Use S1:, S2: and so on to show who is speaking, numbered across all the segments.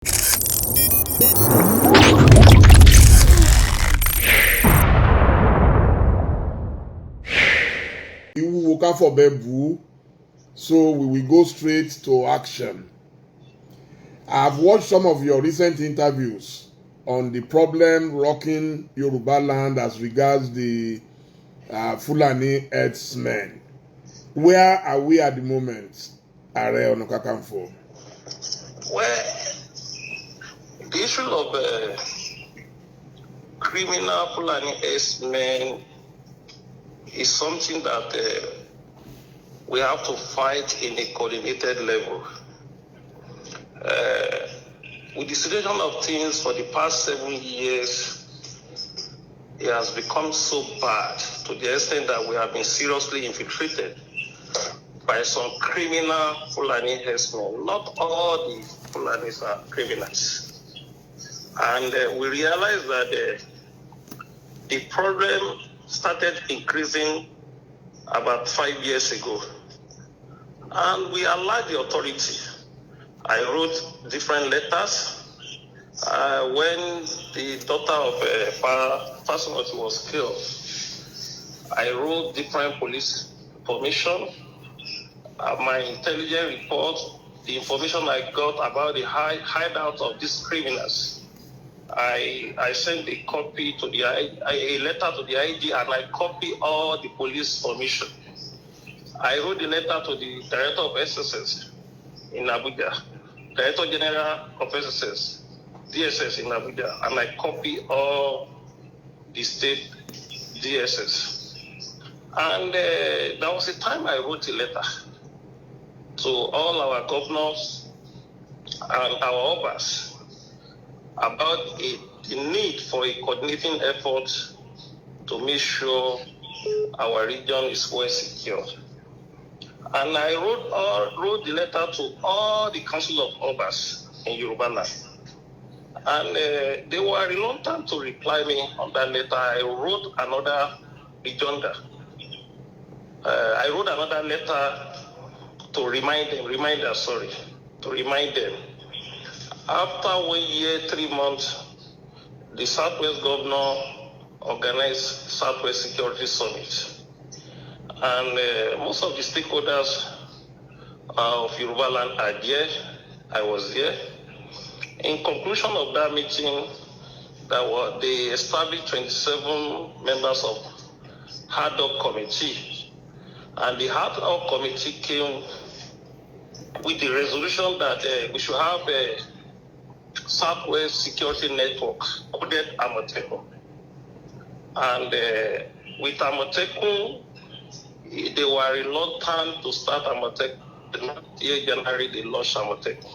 S1: You woke up for Bebu, so we will go straight to action. I've watched some of your recent interviews on the problem rocking Yoruba land as regards the Fulani herdsmen. Where are we at the moment, Are Ona Kakanfo?
S2: Well, the issue of criminal Fulani herdsmen is something that we have to fight in a coordinated level. With the situation of things for the past 7 years, it has become so bad to the extent that we have been seriously infiltrated by some criminal Fulani herdsmen. Not all the Fulanis are criminals. And we realized that the problem started increasing about 5 years ago. And we allowed the authority. I wrote different letters. When the daughter of Fasunoti was killed, I wrote different police information. My intelligence report, the information I got about the hideout of these criminals, I sent a copy to a letter to the IG, and I copy all the police information. I wrote a letter to the director of SSS in Abuja, Director General of SSS, DSS in Abuja, and I copy all the state DSS. And there was a time I wrote a letter to all our governors and our obas about the need for a coordinating effort to make sure our region is well secured. And I wrote the letter to all the council of obas in Yoruba land. And they were reluctant to reply me on that letter. I wrote another rejoinder. I wrote another letter to remind them. After 1 year, 3 months, the Southwest Governor organized Southwest Security Summit. And most of the stakeholders of Yoruba land are there. I was there. In conclusion of that meeting, they established 27 members of ad hoc committee. And the ad hoc committee came with the resolution that we should have a Southwest Security Network, coded Amotekun. And with Amotekun, they were reluctant to start Amotekun. In January, they launched Amotekun.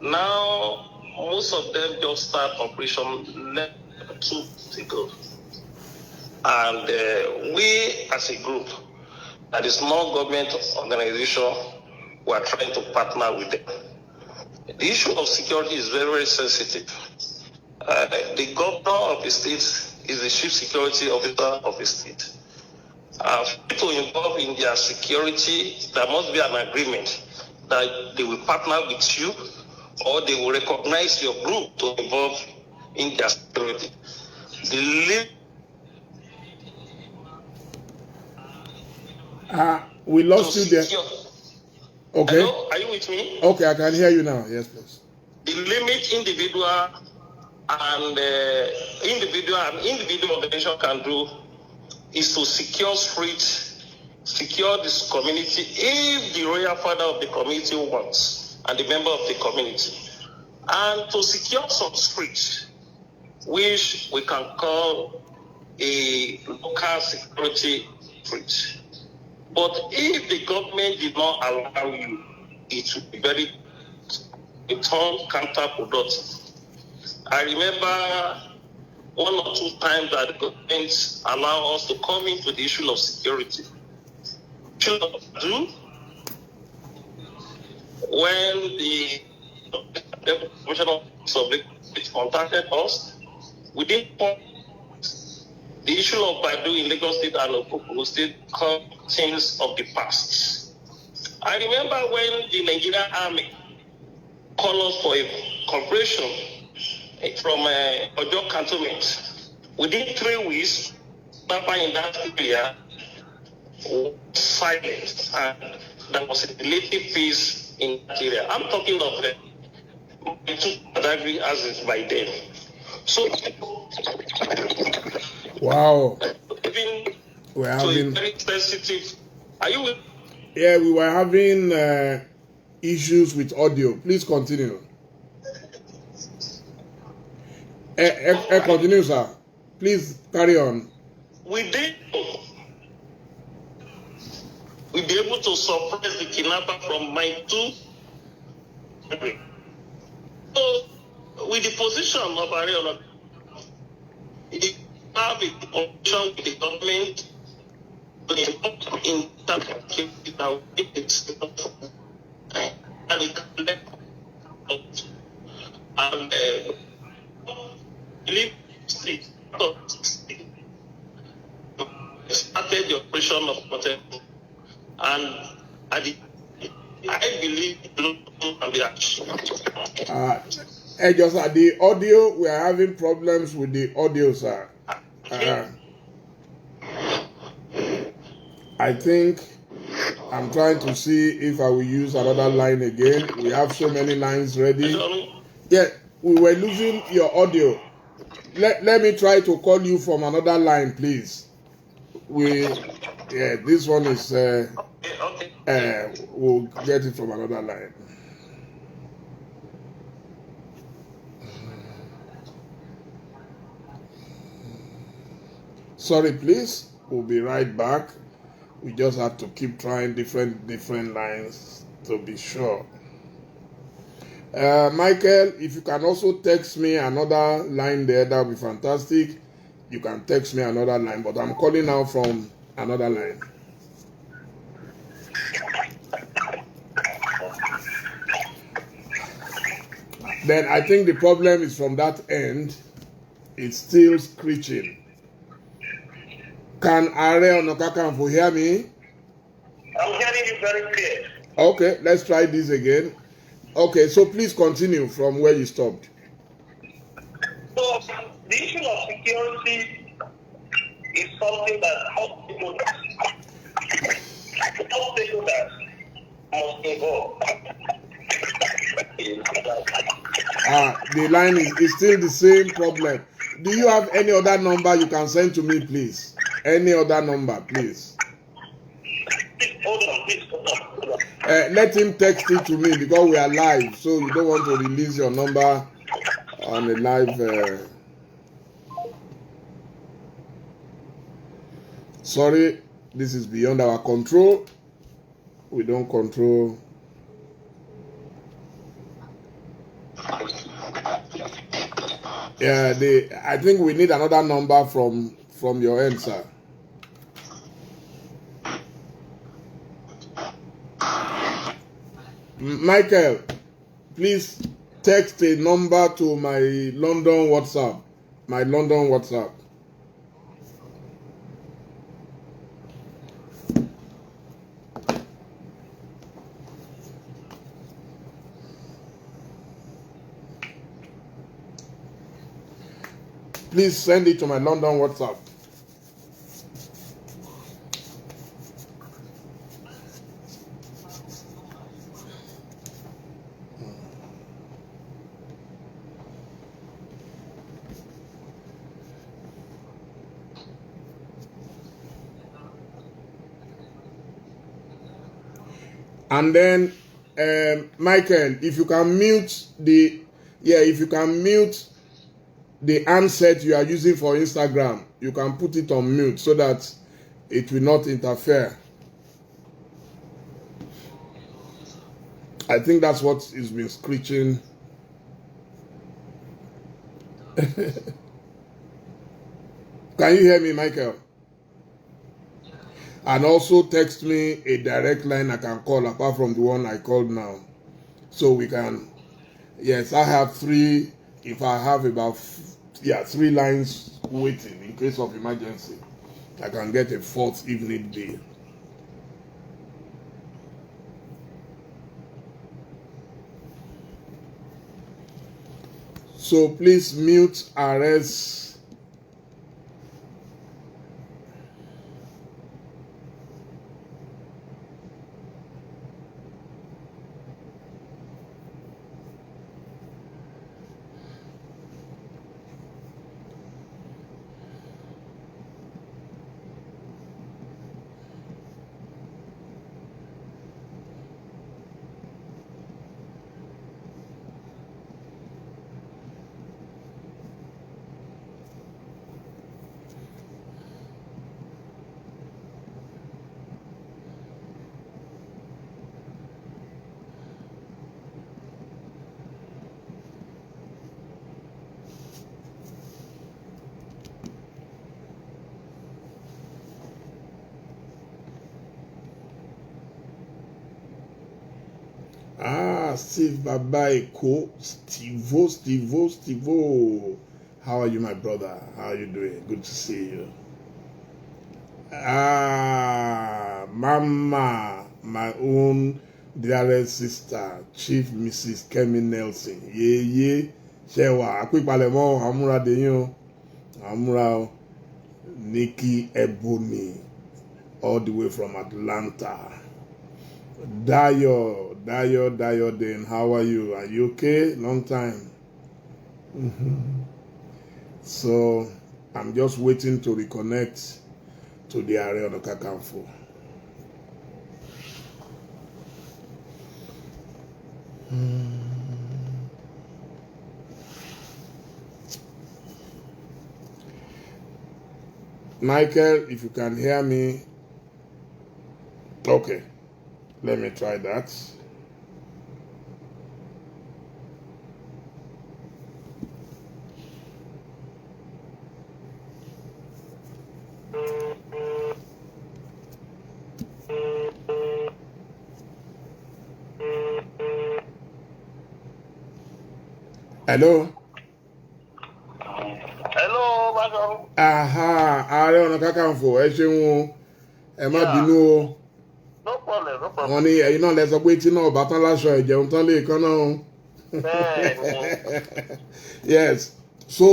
S2: Now, most of them just start operation 2 months ago. And we, as a group, that is non-government organization, we are trying to partner with them. The issue of security is very, very sensitive. The governor of the state is the chief security officer of the state. For people involved in their security, there must be an agreement that they will partner with you, or they will recognize your group to involve in their security.
S1: We lost you there. Okay.
S2: Hello? Are you with me?
S1: Okay, I can hear you now. Yes, please.
S2: The limit individual organization can do is to secure streets, secure this community if the royal father of the community wants, and the member of the community, and to secure some streets, which we can call a local security street. But if the government did not allow you, it would be very counterproductive. I remember 1 or 2 times that the government allowed us to come into the issue of security. When the Commissioner of contacted us, we didn't want the issue of Badu in Lagos State and Ogun State come things of the past. I remember when the Nigerian army called us for a corporation from Ojo Cantonment. Within 3 weeks, Papa in that area was silent, and there was a relative peace in that area. I'm talking of the two Badagry as is by then. So,
S1: wow.
S2: even
S1: We're
S2: so
S1: having,
S2: it's very sensitive. Are you with?
S1: yeah, we were having issues with audio. Please continue. Continue, sir. Please carry on.
S2: We did. We'll be able to suppress the kidnapper from my 2. So, with the position of Ariola, he have a position with the government in that case that it's and it can let and leave state started the operation of protect, and I believe can be achieved.
S1: Just the audio, we are having problems with the audio, sir. I think I'm trying to see if I will use another line again. We have so many lines ready. Yeah, we were losing your audio. Let me try to call you from another line, please. This one is we'll get it from another line. Sorry, please. We'll be right back. We just have to keep trying different lines to be sure. Michael, if you can also text me another line there, that would be fantastic. You can text me another line, but I'm calling now from another line. Then I think the problem is from that end. It's still screeching. Can Are Ona Kakanfo hear me?
S2: I'm hearing you very clear.
S1: Okay, let's try this again. Okay, so please continue from where you stopped.
S2: So the issue of security is something that all stakeholders must involve.
S1: The line is still the same problem. Do you have any other number you can send to me, please? Any other number, please?
S2: Hold on.
S1: Let him text it to me because we are live, so you don't want to release your number on a live. Sorry, this is beyond our control. We don't control. Yeah, I think we need another number from your end, sir. Michael, please text a number to my London WhatsApp. My London WhatsApp. Please send it to my London WhatsApp. And then, Michael, if you can mute the handset you are using for Instagram, you can put it on mute so that it will not interfere. I think that's what has been screeching. Can you hear me, Michael? And also text me a direct line I can call apart from the one I called now. So we can, yes, I have 3, if I have about, 3 lines waiting in case of emergency. I can get a 4th if need be. So please mute Ares. Steve Babaiko, Steve. How are you, my brother? How are you doing? Good to see you. Mama, my own dearest sister, Chief Mrs. Kemi Nelson. Ye, Shewa, Akpipalemo, Amura Deyo, Amura, Nikki Ebony, all the way from Atlanta. Dayo, then how are you? Are you okay? Long time. So I'm just waiting to reconnect to the area of the Kakanfo. Michael, if you can hear me, okay. Let me try that. Hello?
S2: Hello, madam.
S1: Ààrẹ Ọ̀nà Kakanfò, ẹ ṣeun o, ẹ má bínú o.
S2: No problem.
S1: Wọ́n ní ẹ̀yin náà lẹ sọ pé tí náà bá tán láṣọ ìjẹun tán lè kán náà o. Yes, so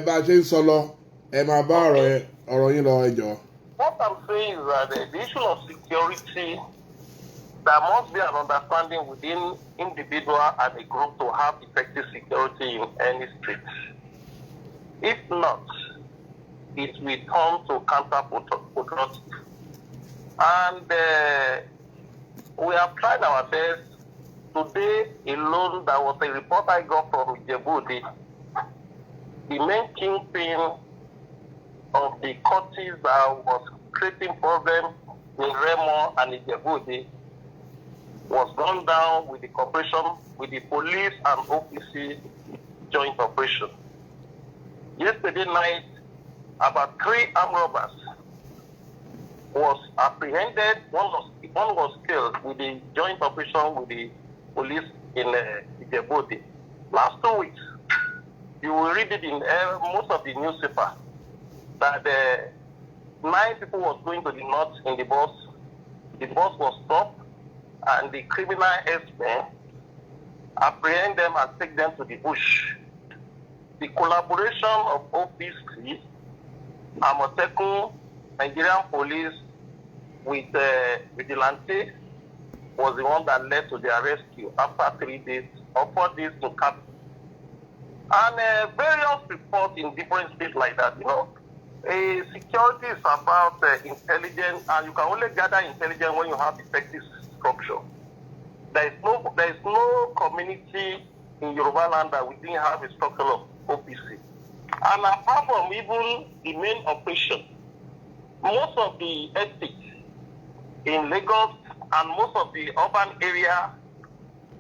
S1: bá a ṣe ń sọ lọ, ẹ máa bá ọ̀rọ̀ yín lọ ẹ jọ̀ọ́.
S2: What I'm saying is that the issue of security, there must be an understanding within individual and a group to have effective security in any street. If not, it will turn to counterproductive. And we have tried our best. Today alone, there was a report I got from Djibouti. The main kingpin of the courts that was creating problems in Remo and in Djibouti was gone down with the cooperation with the police and OPC joint operation. Yesterday night, about 3 armed robbers was apprehended. One was killed with the joint operation with the police in Djibouti. Last 2 weeks, you will read it in most of the newspaper that 9 people was going to the north in the bus. The bus was stopped, and the criminal herdsmen apprehend them and take them to the bush. The collaboration of OPC, Amotekun, Nigerian police with Vigilante was the one that led to their rescue after 3 days or 4 days to camp. And various reports in different states like that, security is about intelligence, and you can only gather intelligence when you have effective structure. There is no community in Yoruba land that we didn't have a structure of OPC. And apart from even the main operation, most of the estates in Lagos and most of the urban area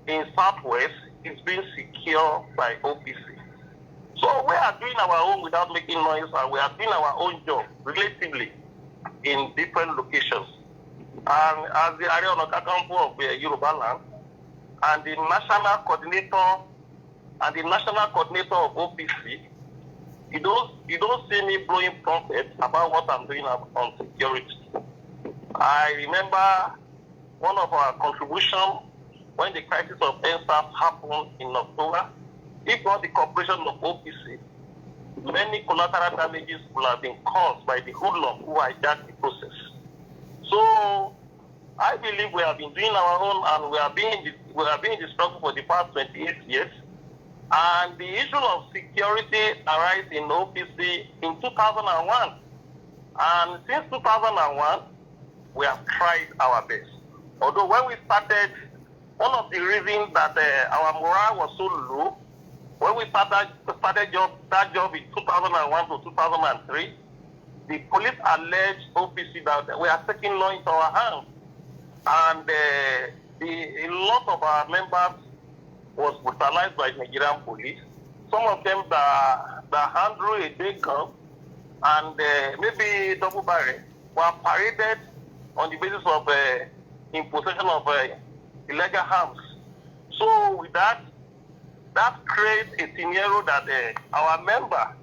S2: in Southwest is being secured by OPC. So we are doing our own without making noise, and we are doing our own job relatively in different locations. And as the area of Kakampo of Yoruba land, and the national coordinator of OPC, you don't see me blowing trumpets about what I'm doing on security. I remember one of our contributions when the crisis of NSAS happened in October. if not the cooperation of OPC, many collateral damages will have been caused by the hoodlum who hijacked the process. So I believe we have been doing our own, and we have been in the struggle for the past 28 years. And the issue of security arose in OPC in 2001. And since 2001, we have tried our best. Although when we started, one of the reasons that our morale was so low, when we started that job in 2001 to 2003, the police alleged OPC that we are taking law into our hands. And a lot of our members was brutalized by Nigerian police. Some of them that handle a big gun and maybe double barrel were paraded on the basis of in possession of illegal arms. So with that creates a scenario that our member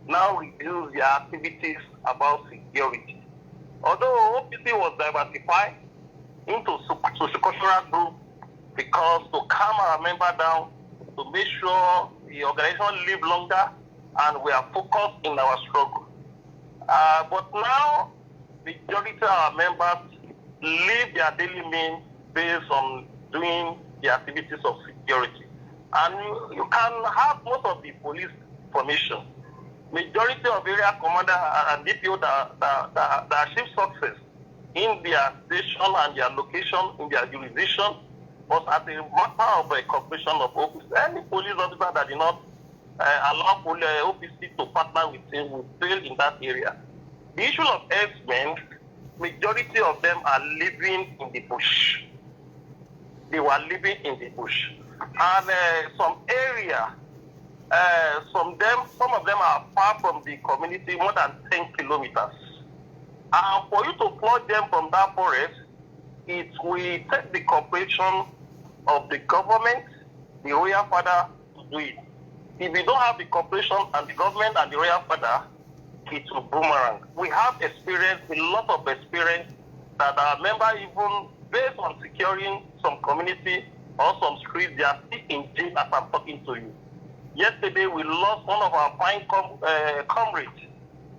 S2: now reduce their activities about security. Although OPC was diversified into socio-cultural group because to calm our member down, to make sure the organization live longer, and we are focused in our struggle. But now, the majority of our members live their daily means based on doing the activities of security. And you can have most of the police formation. Majority of area commander and DPO that achieve success in their station and their location, in their jurisdiction, was as a matter of cooperation of OPC. Any police officer that did not allow OPC to partner with him will fail in that area. The issue of herdsmen, majority of them are living in the bush. They were living in the bush. And some area, some of them are far from the community, more than 10 kilometers. And for you to plug them from that forest, it will take the cooperation of the government, the royal father, to do it. If we don't have the cooperation and the government and the royal father, it will boomerang. We have experience, a lot of experience, that our members, even based on securing some community or some streets, they are still in jail as I'm talking to you. Yesterday, we lost one of our fine comrades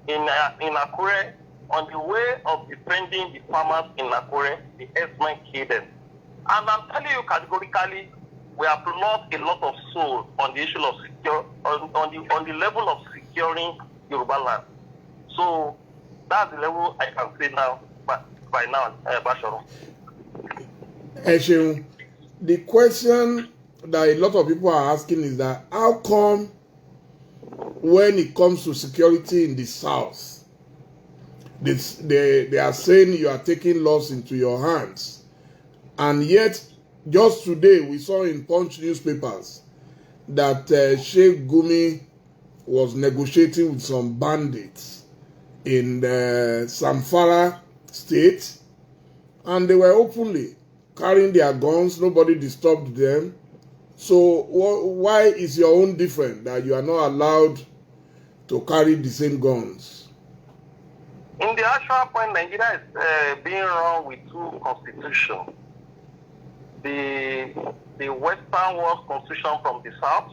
S2: in Akure on the way of defending the farmers in Akure. The herdsmen killed them. And I'm telling you categorically, we have lost a lot of soul on the issue of on the level of securing Yoruba land. So that's the level I can say now, by now, Basharu.
S1: Esheun, the question that a lot of people are asking is that how come when it comes to security in the south, they are saying you are taking laws into your hands, and yet just today we saw in Punch newspapers that Sheikh Gumi was negotiating with some bandits in Zamfara state, and they were openly carrying their guns. Nobody disturbed them. So why is your own different, that you are not allowed to carry the same guns?
S2: In the actual point, Nigeria is being run with two constitutions. The Western World Constitution from the south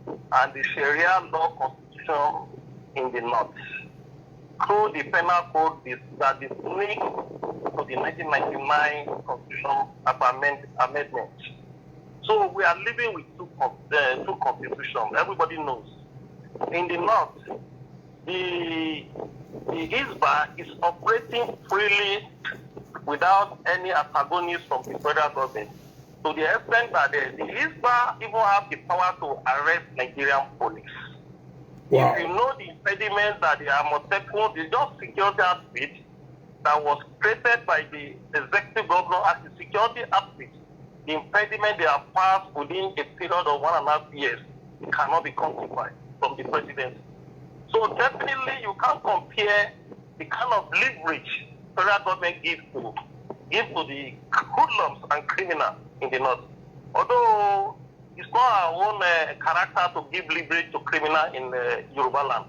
S2: and the Sharia law constitution in the north. Through the penal code that is linked to the 1999 Constitution amendment. So we are living with two constitutions. Everybody knows. In the north, the Hisbah is operating freely without any antagonism from the federal government, to the extent that the Hisbah even have the power to arrest Nigerian police. Wow. If you know the impediment that the Amotekun, the just security outfit that was created by the executive governor as a security outfit, the impediment they have passed within a period of 1.5 years cannot be quantified from the president. So definitely you can't compare the kind of leverage federal government gives to the hoodlums and criminals in the north. Although it's not our own character to give leverage to criminals in Yoruba land.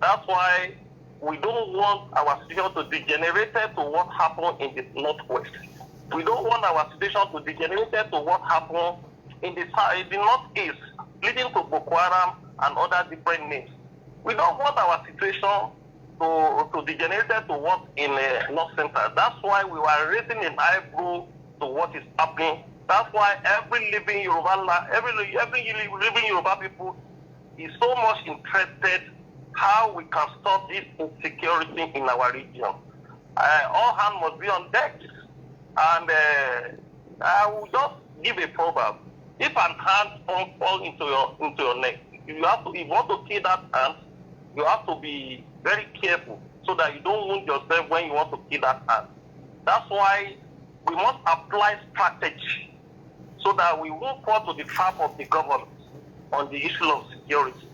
S2: That's why we don't want our situation to degenerate to what happened in the northwest. We don't want our situation to degenerate to what happened in the northeast, leading to Boko Haram and other different names. We don't want our situation to degenerate to what in North Center. That's why we were raising an eyebrow to what is happening. That's why every living Yoruba, every living Yoruba people is so much interested how we can stop this insecurity in our region. All hands must be on deck. And I will just give a proverb. If an ant fall into your neck, if you want to kill that ant, you have to be very careful so that you don't wound yourself when you want to kill that ant. That's why we must apply strategy so that we won't fall to the trap of the government on the issue of security.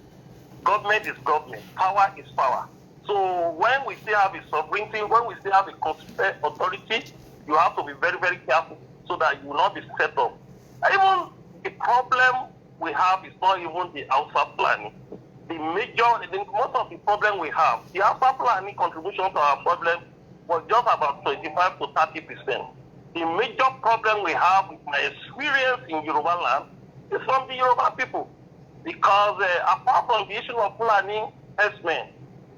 S2: Government is government, power is power. So when we still have a sovereignty, when we still have a constituted authority, you have to be very, very careful so that you will not be set up. Even the problem we have is not even the outside planning. Most of the problem we have, the outside planning contribution to our problem was just about 25 to 30%. The major problem we have with my experience in Yoruba land is from the Yoruba people. Because apart from the issue of planning herdsmen,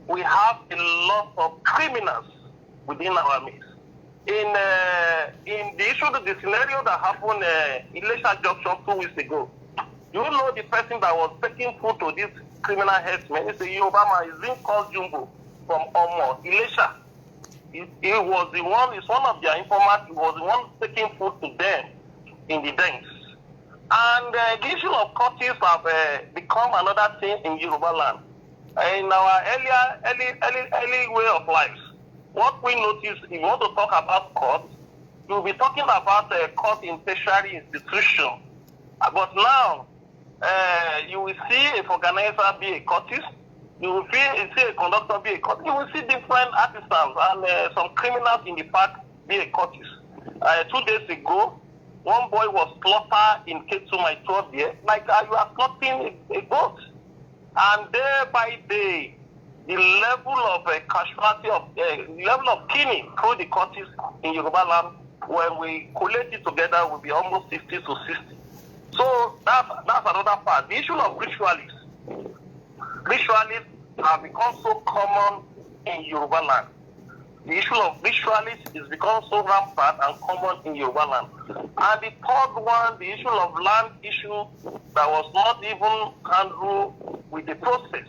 S2: we have a lot of criminals within our midst. In the issue, the scenario that happened in Ilesha Junction 2 weeks ago, you know the person that was taking food to this criminal herdsman, it's a Yoruba man, he's being called Jumbo from Omo, Ilesha. He was the one, he's one of their informants, he was the one taking food to them in the dens. And the issue of cultists have become another thing in Yoruba land. In our early way of life, what we notice, if you want to talk about court, you'll be talking about court in tertiary institution. But now, you will see a organizer be a cultist, you will see a conductor be a cultist, you will see different artisans and some criminals in the park be a cultist. 2 days ago, one boy was slaughtered in Ketu, my 12 year, like you are slaughtering a goat. And day by day, the level of casualty level of killing through the cultists in Yoruba land, when we collate it together, will be almost 50 to 60. So that's another part. The issue of ritualists. Ritualists have become so common in Yoruba land. The issue of ritualists is become so rampant and common in Yoruba land. And the third one, the issue of land issue that was not even handled with the process.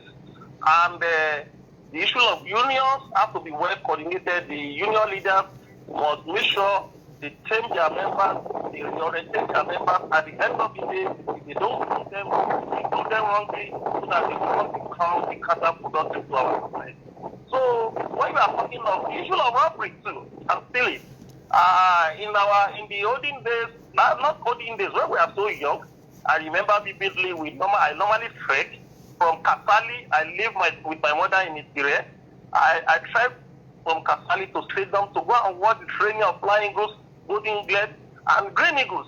S2: And the issue of unions have to be well coordinated. The union leaders must make sure they change their members, they reorientate their members. At the end of the day, if they don't do them, they do them wrongly so that they will not become the counterproductive to our society. So when we are talking of the issue of robbery too and stealing, in the olden days, not olden days, when we are so young, I remember vividly I normally trek from Kasali. I live with my mother in Itire. I trek from Kasali to Stadium to go and watch the training of flying eagles, golden eagles, and green eagles.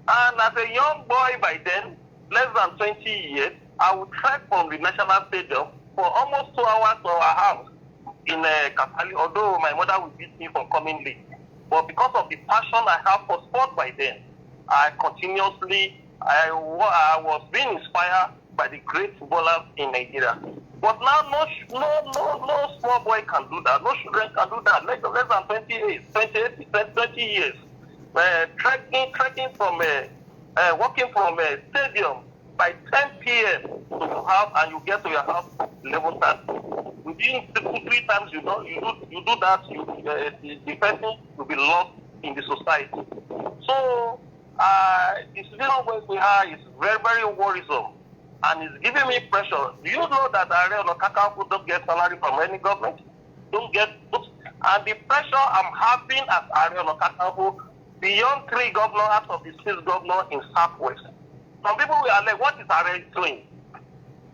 S2: And as a young boy by then, less than 20 years, I would trek from the National Stadium for almost 2 hours to a half in Kasali, although my mother would beat me for coming late. But because of the passion I have for sport by then, I was being inspired by the great footballers in Nigeria. But now no small boy can do that. No children can do that. Less than 20 years. Trekking from walking from a stadium by 10 p.m. to your house, and you get to your house 11:30. Within 3 times you do that, the person will be lost in the society. So the situation we have is very, very worrisome, and it's giving me pressure. Do you know that Ààrẹ Ọ̀nà Kakanfò don't get salary from any government? And the pressure I'm having as Ààrẹ Ọ̀nà Kakanfò beyond 3 governors out of the 6 governors in Southwest. Some people will are like, what is Ààrẹ doing?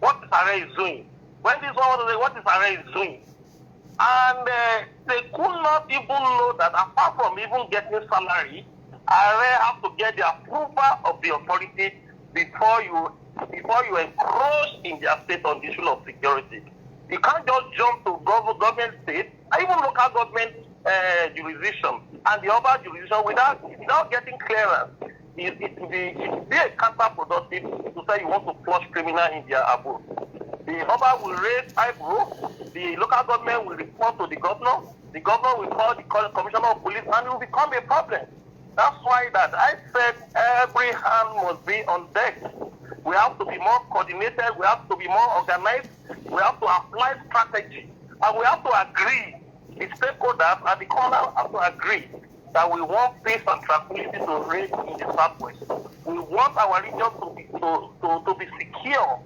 S2: What is Ààrẹ doing? When this one was like, what is Ààrẹ doing? And they could not even know that apart from even getting salary, Ààrẹ have to get the approval of the authority before you encroach in their state on the issue of security. You can't just jump to government state, even local government jurisdiction and the other jurisdiction without getting clearance. it will be counterproductive to say you want to flush criminal in their abode. The number will raise eyebrow, the local government will report to the governor will call the commissioner of police, and it will become a problem. That's why that I said every hand must be on deck. We have to be more coordinated, we have to be more organized, we have to apply strategy, and we have to agree. The stakeholders and the corner have to agree that we want peace and tranquility to reign in the Southwest. We want our region to be secure,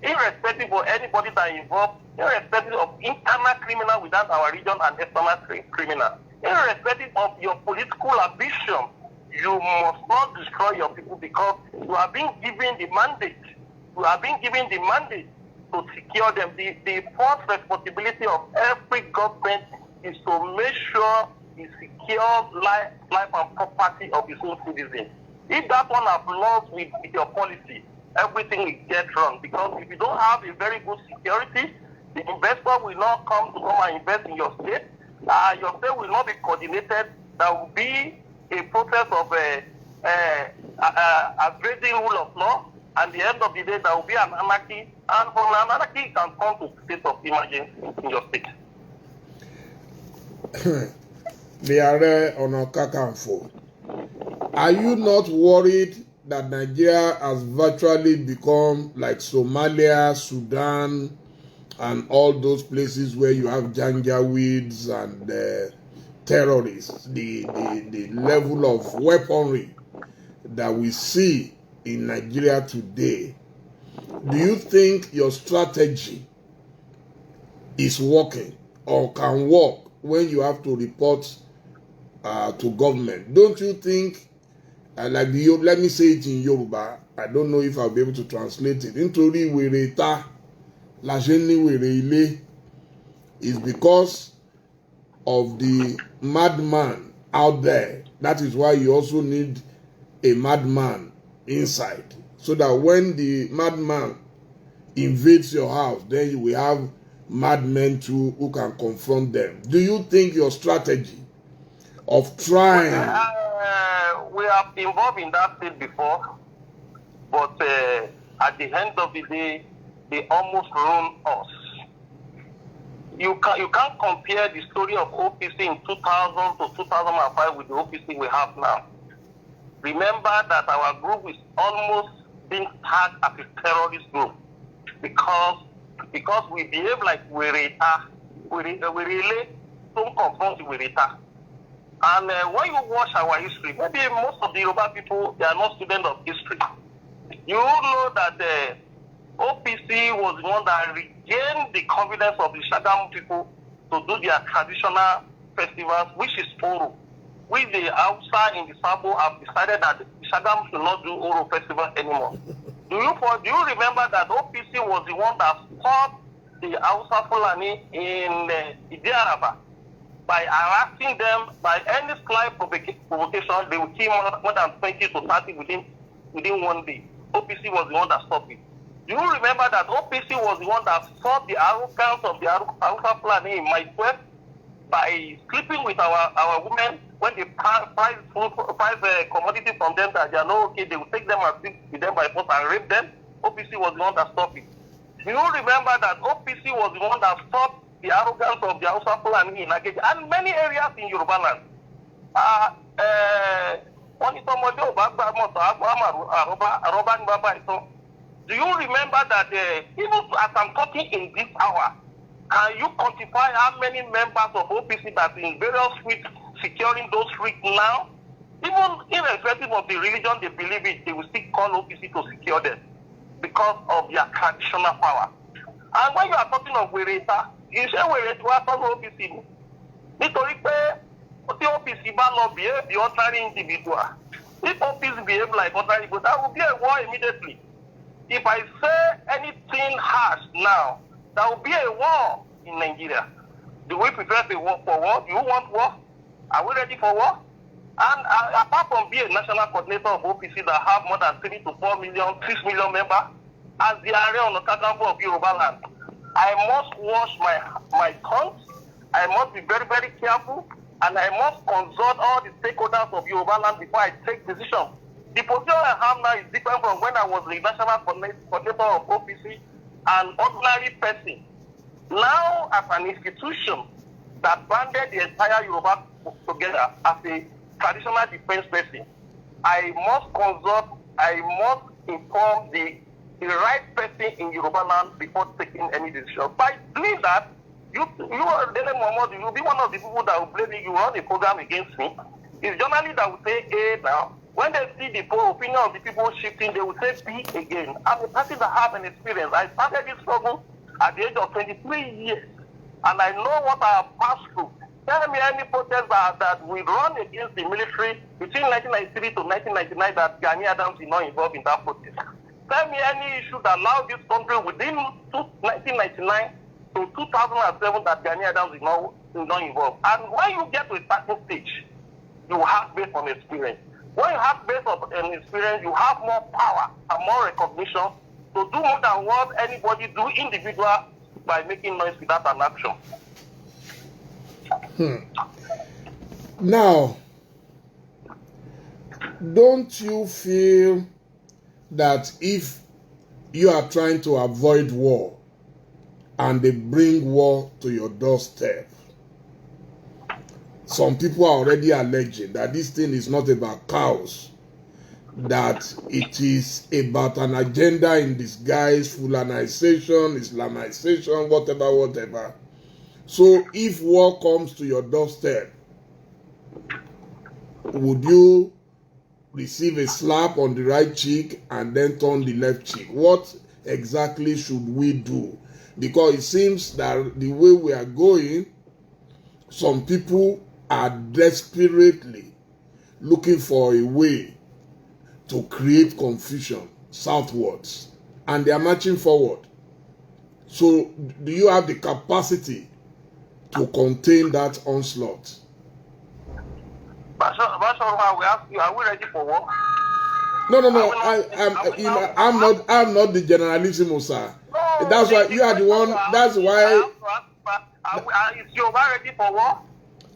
S2: irrespective of anybody that is involved, irrespective of internal criminal within our region and external criminal, irrespective of your political ambition. You must not destroy your people because you are being given the mandate. You are being given the mandate to secure them. The first responsibility of every government is to make sure he secures life and property of his own citizens. If that one has lost with your policy, everything will get wrong. Because if you don't have a very good security, the investor will not come and invest in your state. Your state will not be coordinated. There will be a process of upgrading rule of law. At the end of the day, there will be an anarchy. And from anarchy, it can come to state of emergency in your state.
S1: The Ààrẹ Ọ̀nà Kakanfò, are you not worried that Nigeria has virtually become like Somalia, Sudan, and all those places where you have Janjaweeds and terrorists? The level of weaponry that we see in Nigeria today. Do you think your strategy is working or can work when you have to report to government? Don't you think, let me say it in Yoruba, I don't know if I'll be able to translate it. Nítorí wèrè ta, la ṣe ní wèrè ilé, is because of the madman out there. That is why you also need a madman inside, so that when the madman invades your house, then you will have madmen too who can confront them. Do you think your strategy of trying...
S2: we have been involved in that state before, but at the end of the day, they almost ruined us. You can't compare the story of OPC in 2000 to 2005 with the OPC we have now. Remember that our group is almost being tagged as a terrorist group because we behave like Wereta. We really don't confront the Wereta. And when you watch our history, maybe most of the Yoruba people, they are not students of history. You know that the OPC was the one that regained the confidence of the Shagamu people to do their traditional festivals, which is Oro. We, the Hausa in the Sabo, have decided that the Shagamu should not do Oro festival anymore. Do you remember that OPC was the one that stopped the Hausa Fulani in Idiaraba by harassing them by any slight provocation? They would kill more than 20 to 30 within 1 day. OPC was the one that stopped it. Do you remember that OPC was the one that stopped the arrogance of the Hausa Fulani in my West by sleeping with our women when they price commodity from them that they are not okay? They will take them and sleep with them by force and rape them. OPC was the one that stopped it. Do you remember that OPC was the one that stopped the arrogance of the Hausa Fulani in Akeji and many areas in Yoruba land? Do you remember that even as I'm talking in this hour, can you quantify how many members of OPC that in various streets securing those streets now? Even irrespective of the religion they believe in, they will still call OPC to secure them because of their traditional power. And when you are talking of Wereta, you say Wereta was on OPC. Nítorí pé the OPC bá lọ behave the ordinary individual. If OPC behave like ordinary people, that will be a war immediately. If I say anything harsh now, there will be a war in Nigeria. Do we prepare for war? Do you want war? Are we ready for war? And apart from being a national coordinator of OPC that have more than 3 to 4 million, 6 million members, as the Ààrẹ Ọ̀nà Kakanfò of Yoruba land, I must watch my tongue. I must be very, very careful, and I must consult all the stakeholders of Yoruba land before I take decisions. The position I have now is different from when I was the national coordinator of OPC and ordinary person. Now, as an institution that banded the entire Yoruba together as a traditional defense person, I must consult, I must inform the right person in Yoruba land before taking any decision. By doing that, you are Dele Momodu, you'll be one of the people that will blame you run a program against me. It's journalists that will say A now. When they see the opinion of the people shifting, they will say B again. I'm a person that have an experience. I started this struggle at the age of 23 years, and I know what I have passed through. Tell me any protest that we run against the military between 1993 to 1999 that Gani Adams is not involved in that protest. Tell me any issue that allowed this country within 1999 to 2007 that Gani Adams is not involved. And when you get to a certain stage, you have based on experience. When you have based on experience, you have more power and more recognition to do more than what anybody do individual by making noise without an action.
S1: Now, don't you feel that if you are trying to avoid war and they bring war to your doorstep, some people are already alleging that this thing is not about cows, that it is about an agenda in disguise, Fulanization, Islamization, whatever. So if war comes to your doorstep, would you receive a slap on the right cheek and then turn the left cheek? What exactly should we do? Because it seems that the way we are going, some people are desperately looking for a way to create confusion southwards, and they are marching forward. So do you have the capacity to contain that onslaught?
S2: Bashar, we ask you, are we ready for war?
S1: No. I'm not the generalissimo, sir. No, that's why you are the one. That's why.
S2: Is Yoruba ready for war?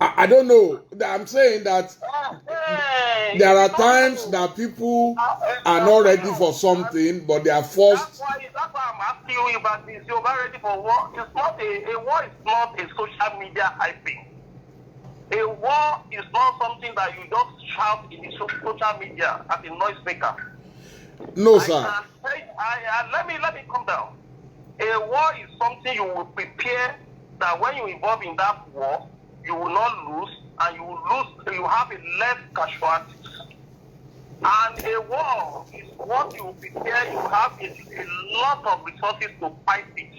S1: I don't know. I'm saying that there are times that people are not ready for something, but they are forced.
S2: That's why I'm asking you about this. Yoruba ready for war? It's not a war. Is not a social media hyping. A war is not something that you just shout in the social media as a noisemaker.
S1: No, sir.
S2: Let me come down. A war is something you will prepare that when you involve in that war, you will not lose, and you have a less casualties. And a war is what you prepare, you have a lot of resources to fight it.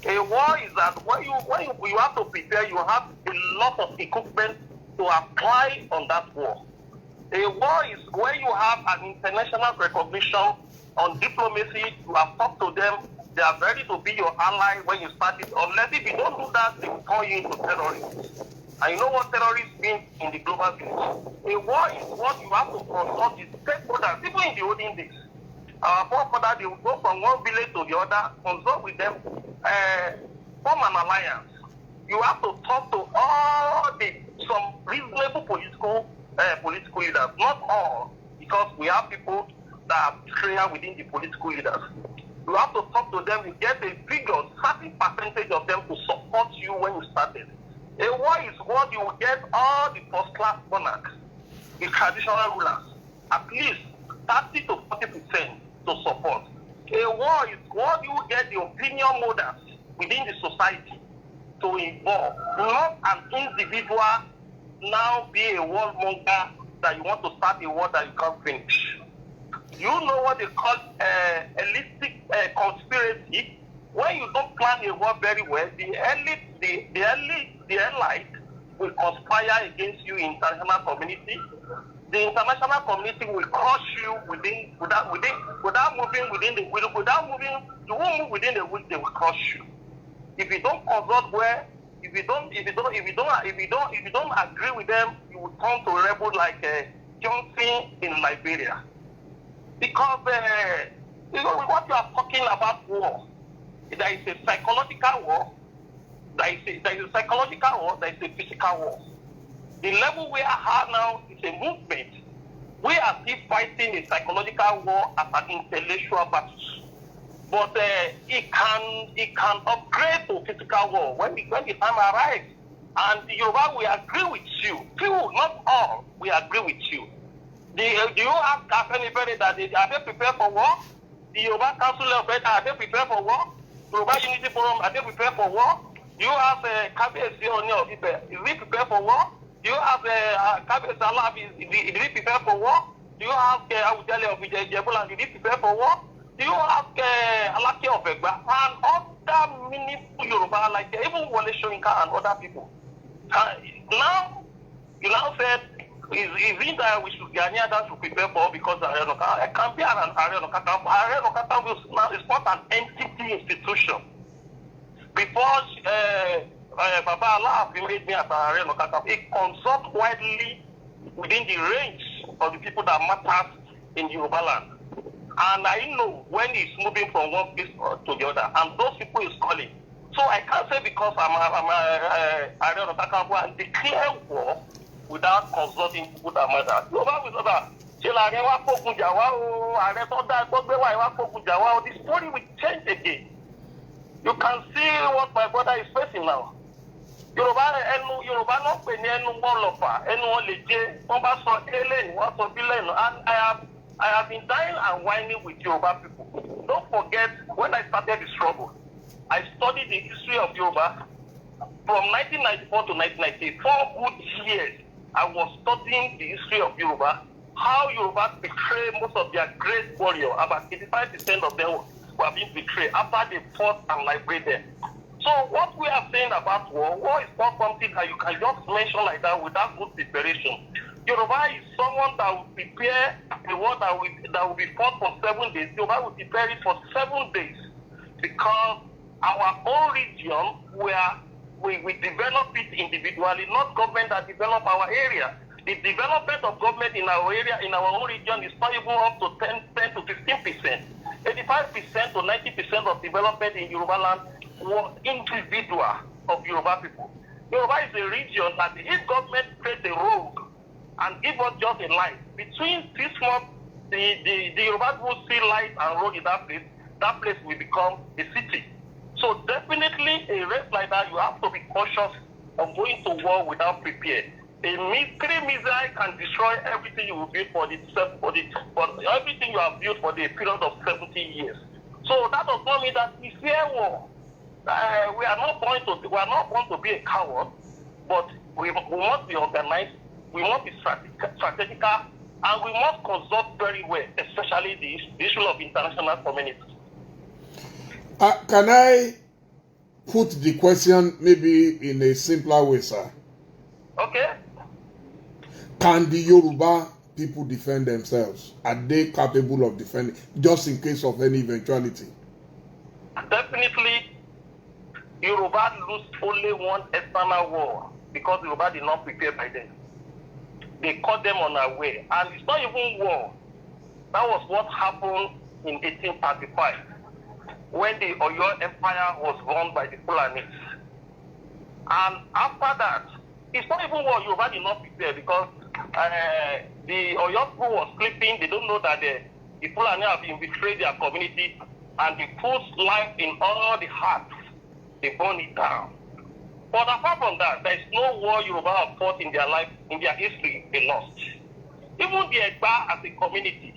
S2: A war is that when you have to prepare, you have a lot of equipment to apply on that war. A war is where you have an international recognition on diplomacy. You have talked to them. They are ready to be your ally when you start it. Unless if you don't do that, they will turn you into terrorists. And you know what terrorists mean in the global village? A war is what you have to consult the stakeholders. People in the olden days, our forefathers, they would go from one village to the other, consult with them, form an alliance. You have to talk to some reasonable political leaders, not all, because we have people that are clear within the political leaders. You have to talk to them, you get a figure, certain percentage of them to support you when you started. A war is what you will get all the first-class monarchs, the traditional rulers, at least 30 to 40% to support. A war is what you will get the opinion molders within the society to involve, not an individual now be a warmonger that you want to start a war that you can't finish. You know what they call elitistic conspiracy. When you don't plan a war very well, the elite will conspire against you in international community. The international community will crush you without moving within the week. You won't move within the week. They will crush you. If you don't consult well, if you don't agree with them, you will turn to a rebel like Johnson in Liberia. Because what you are talking about war, there is a psychological war, there is a psychological war, there is a physical war. The level we are at now is a movement We are still fighting a psychological war as an intellectual battle. But it can upgrade to physical war when the time arrives. And the Yoruba, we agree with you. Few, not all, we agree with you. Do you ask anybody that are they prepared for war? The Yoruba Council of Elders, are they prepared for war? Yoruba Unity Forum, are they prepared for war? Do you have Kabiyesi Oni of Ife, is he prepared for war? Do you have Kabiyesi Alaafin, is he prepared for war? Do you have Awujale of Ijebu-Land, is he prepared for war? Do you have Alake of Egba and other meaningful Yoruba, like even Wole Soyinka and other people? Now, you now said, is it that we should Ghanaians should prepare for because it can be an Ààrẹ Ọ̀nà Kakanfò. Ààrẹ Ọ̀nà Kakanfò is not an entity institution. Before Baba Alaafin made me as Ààrẹ Ọ̀nà Kakanfò, it consults widely within the range of the people that matters in the Yoruba land. And I know when he's moving from one place to the other, and those people is calling. So I can't say because I'm Ààrẹ Ọ̀nà Kakanfò and declare war without consulting people that matter. Yoruba will say that the story will change again. You can see what my brother is facing now. Yoruba not pè ní ẹnu wọn lọ́fà, ẹnu wọn lè jẹ́, wọ́n bá sọ eléyìí, wọ́n sọ bí lẹ́nu. And I have been dying and whining with Yoruba people. Don't forget, when I started the struggle, I studied the history of Yoruba from 1994 to 1998. 4 good years, I was studying the history of Yoruba, how Yoruba betrayed most of their great warriors. About 85% of them were being betrayed after they fought and liberated. So what we are saying about war is not something that you can just mention like that without good preparation. Yoruba is someone that will prepare a war that will be fought for 7 days. Yoruba will prepare it for 7 days because our own region, where we develop it individually, not government that develop our area. The development of government in our area, in our own region, is not even up to 10 to 15%. 85% to 90% of development in Yoruba land was individual of Yoruba people. Yoruba is a region that if government creates a road and give us just a line, between 6 months, the Yoruba will see light and road in that place will become a city. So definitely a race like that, you have to be cautious of going to war without prepared. A military missile can destroy everything you will build for everything you have built for the period of 70 years. So that does not mean that we fear war. We are not born to be a coward, but we must be organized. We must be strategical, and we must consult very well, especially the issue of international community.
S1: Can I put the question maybe in a simpler way, sir?
S2: Okay.
S1: Can the Yoruba people defend themselves? Are they capable of defending, just in case of any eventuality?
S2: Definitely, Yoruba lose only one external war because Yoruba did not prepare by them. They caught them unaware. And it's not even war. That was what happened in 1835. When the Oyo Empire was run by the Fulanis. And after that, it's not even war. Yoruba did not prepare because the Oyo people was sleeping. They don't know that the Fulani have been betrayed their community, and they put life in all the hearts. They burn it down. But apart from that, there is no war Yoruba have fought in their life, in their history, they lost. Even the Egba as a community,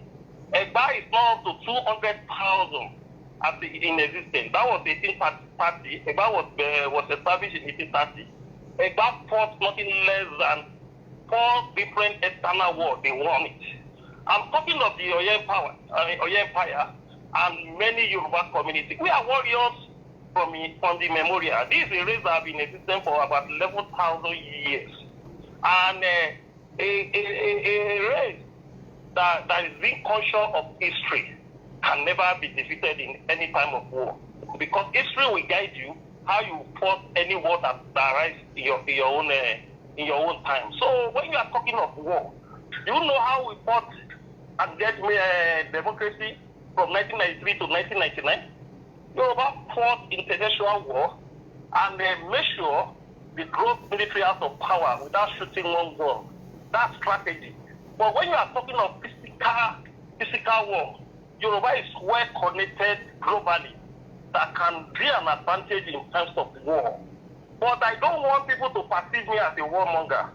S2: Egba is now up to 200,000 in existence. That was 1830. Egba was established in 1830. Egba fought nothing less than 4 different external wars. They won it. I'm talking of the Oyo Empire and many Yoruba communities. We are warriors from the memorial. This is a race that has been in existence for about 11,000 years. And a race that is being conscious of history can never be defeated in any time of war. Because history will guide you how you fought any war that arises in your own time. So when you are talking of war, you know how we fought and get democracy from 1993 to 1999. Yoruba fought intellectual war and made sure they drove military out of power without shooting one gun. That strategy But when you are talking of physical war, Yoruba is well connected globally that can be an advantage in terms of war. But I don't want people to perceive me as a warmonger.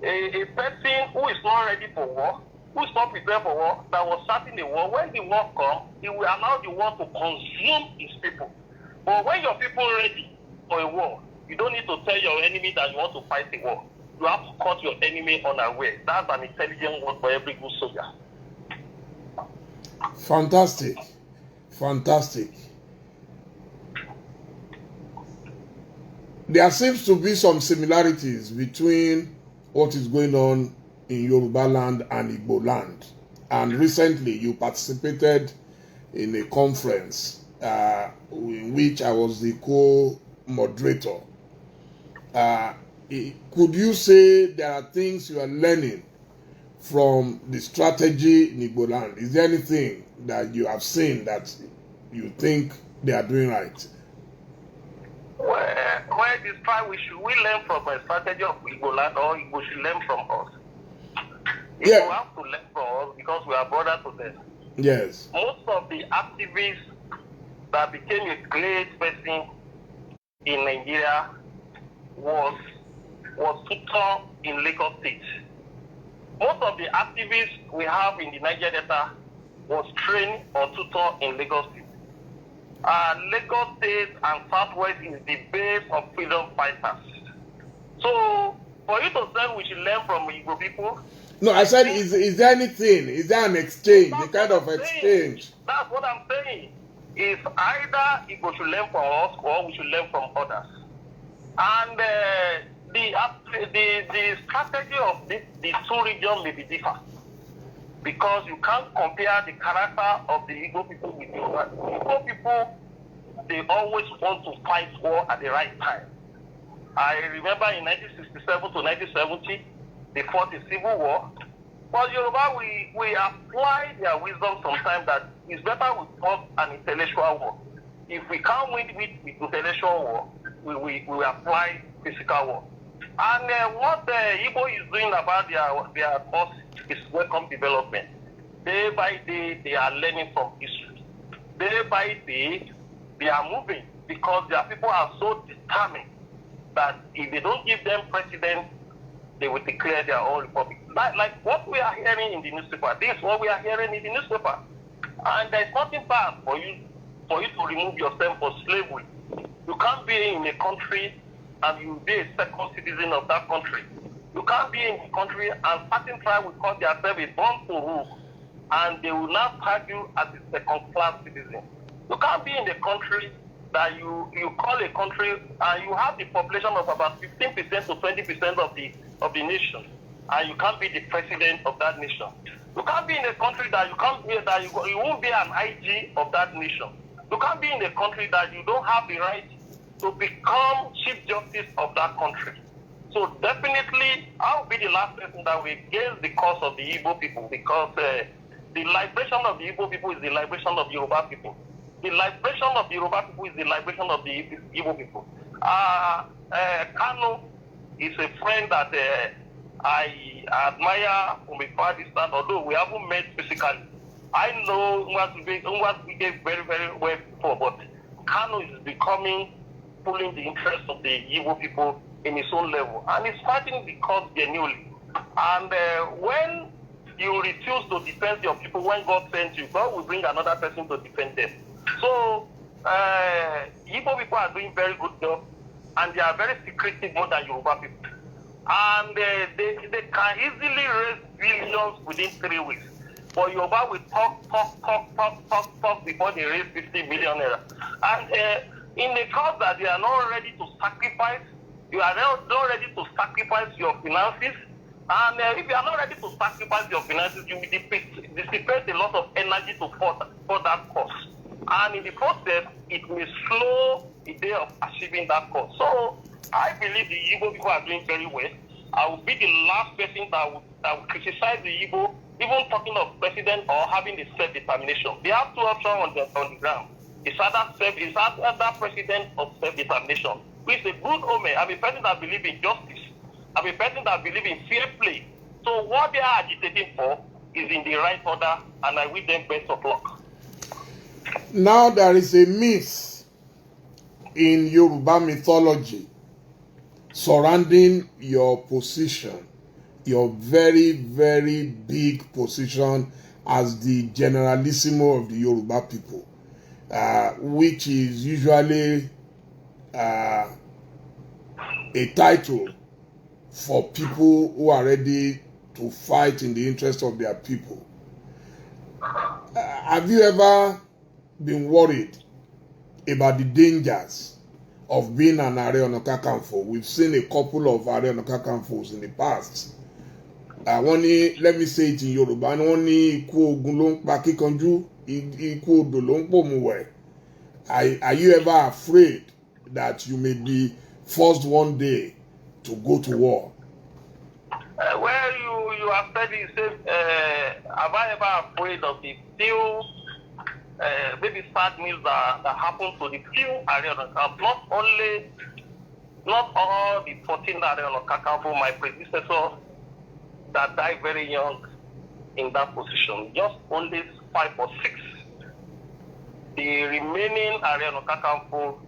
S2: A person who is not ready for war, who is not prepared for war, that was starting the war, when the war comes, he will allow the war to consume his people. But when your people are ready for a war, you don't need to tell your enemy that you want to fight a war. You have to cut your enemy unaware. That's an intelligent word for every good soldier.
S1: Fantastic. Fantastic. There seems to be some similarities between what is going on in Yoruba land and Igbo land. And recently you participated in a conference in which I was the co-moderator. Could you say there are things you are learning from the strategy in Igbo land? Is there anything that you have seen that you think they are doing right?
S2: Where this time we learn from a strategy of Igbo land, or Igbo should learn from us? You have to learn from us because we are brothers to them.
S1: Yes.
S2: Most of the activists that became a great person in Nigeria was tutored in Lagos State. Most of the activists we have in the Niger Delta was trained or tutored in Lagos State. Lagos State and Southwest is the base of freedom fighters. So, for you to say we should learn from Igbo people.
S1: No, I said, is there anything? Is there an exchange? A kind of exchange?
S2: That's what I'm saying. Is either Igbo should learn from us or we should learn from others. And the strategy of the two regions may be different. Because you can't compare the character of the Igbo people with Yoruba. Igbo people, they always want to fight war at the right time. I remember in 1967 to 1970, they fought a civil war. But Yoruba, we apply their wisdom sometimes that it's better we fought an intellectual war. If we can't win with intellectual war, we apply physical war. And what the Igbo is doing about their cause is welcome development. Day by day, they are learning from history. Day by day, they are moving because their people are so determined that if they don't give them president, they will declare their own republic. Like what we are hearing in the newspaper. This is what we are hearing in the newspaper. And there's nothing bad for you to remove yourself from slavery. You can't be in a country and you be a second citizen of that country. You can't be in the country and certain tribe will call themselves a born to rule and they will not tag you as a second class citizen. You can't be in the country that you call a country and you have the population of about 15% to 20% of the nation, and you can't be the president of that nation. You can't be in a country that you won't be an IG of that nation. You can't be in a country that you don't have the right to become chief justice of that country. So definitely, I'll be the last person that will against the cause of the Igbo people, because the liberation of the Igbo people is the liberation of the Yoruba people. The liberation of the Yoruba people is the liberation of the Igbo people. Kanu is a friend that I admire from a far distance, although we haven't met physically. I know Nwazubike very, very well before, but Kanu is pulling the interest of the Igbo people in his own level. And he's fighting the cause genuinely. And when you refuse to defend your people, when God sends you, God will bring another person to defend them. So, Igbo people are doing very good job, and they are very secretive more than Yoruba people. And they can easily raise billions within 3 weeks. But Yoruba will talk before they raise 50 million naira. And in the cause that they are not ready to sacrifice, you are not ready to sacrifice your finances. And if you are not ready to sacrifice your finances, you will dissipate a lot of energy to for that cause. And in the process, it will slow the day of achieving that cause. So I believe the Igbo people are doing very well. I will be the last person that will criticize the Igbo, even talking of president or having the self-determination. They have two options on the ground. It's either president of self-determination, which is a good omen. I'm a person that believes in justice. I'm a person that believes in fair play. So what they are agitating for is in the right order, and I wish them best of luck.
S1: Now there is a myth in Yoruba mythology surrounding your position, your very, very big position as the generalissimo of the Yoruba people, which is usually a title for people who are ready to fight in the interest of their people. Have you ever been worried about the dangers of being an Ààrẹ Ọ̀nà Kakanfò? We've seen a couple of Ààrẹ Ọ̀nà Kakanfòs in the past. Wọ́n ní, let me say it in Yoruba, wọ́n ní ikú ogun ló ń pa kíkanjú, ikú odò ló ń pòmùwẹ̀. Are you ever afraid that you may be forced one day to go to war?
S2: Well, you have said it. Have I ever afraid of the few maybe sad news that happened to the few Ààrẹ Ọ̀nà Kakanfò? Not all the 14 Ààrẹ Ọ̀nà Kakanfò, my predecessors, that died very young in that position. Just only 5 or 6. The remaining Ààrẹ Ọ̀nà Kakanfò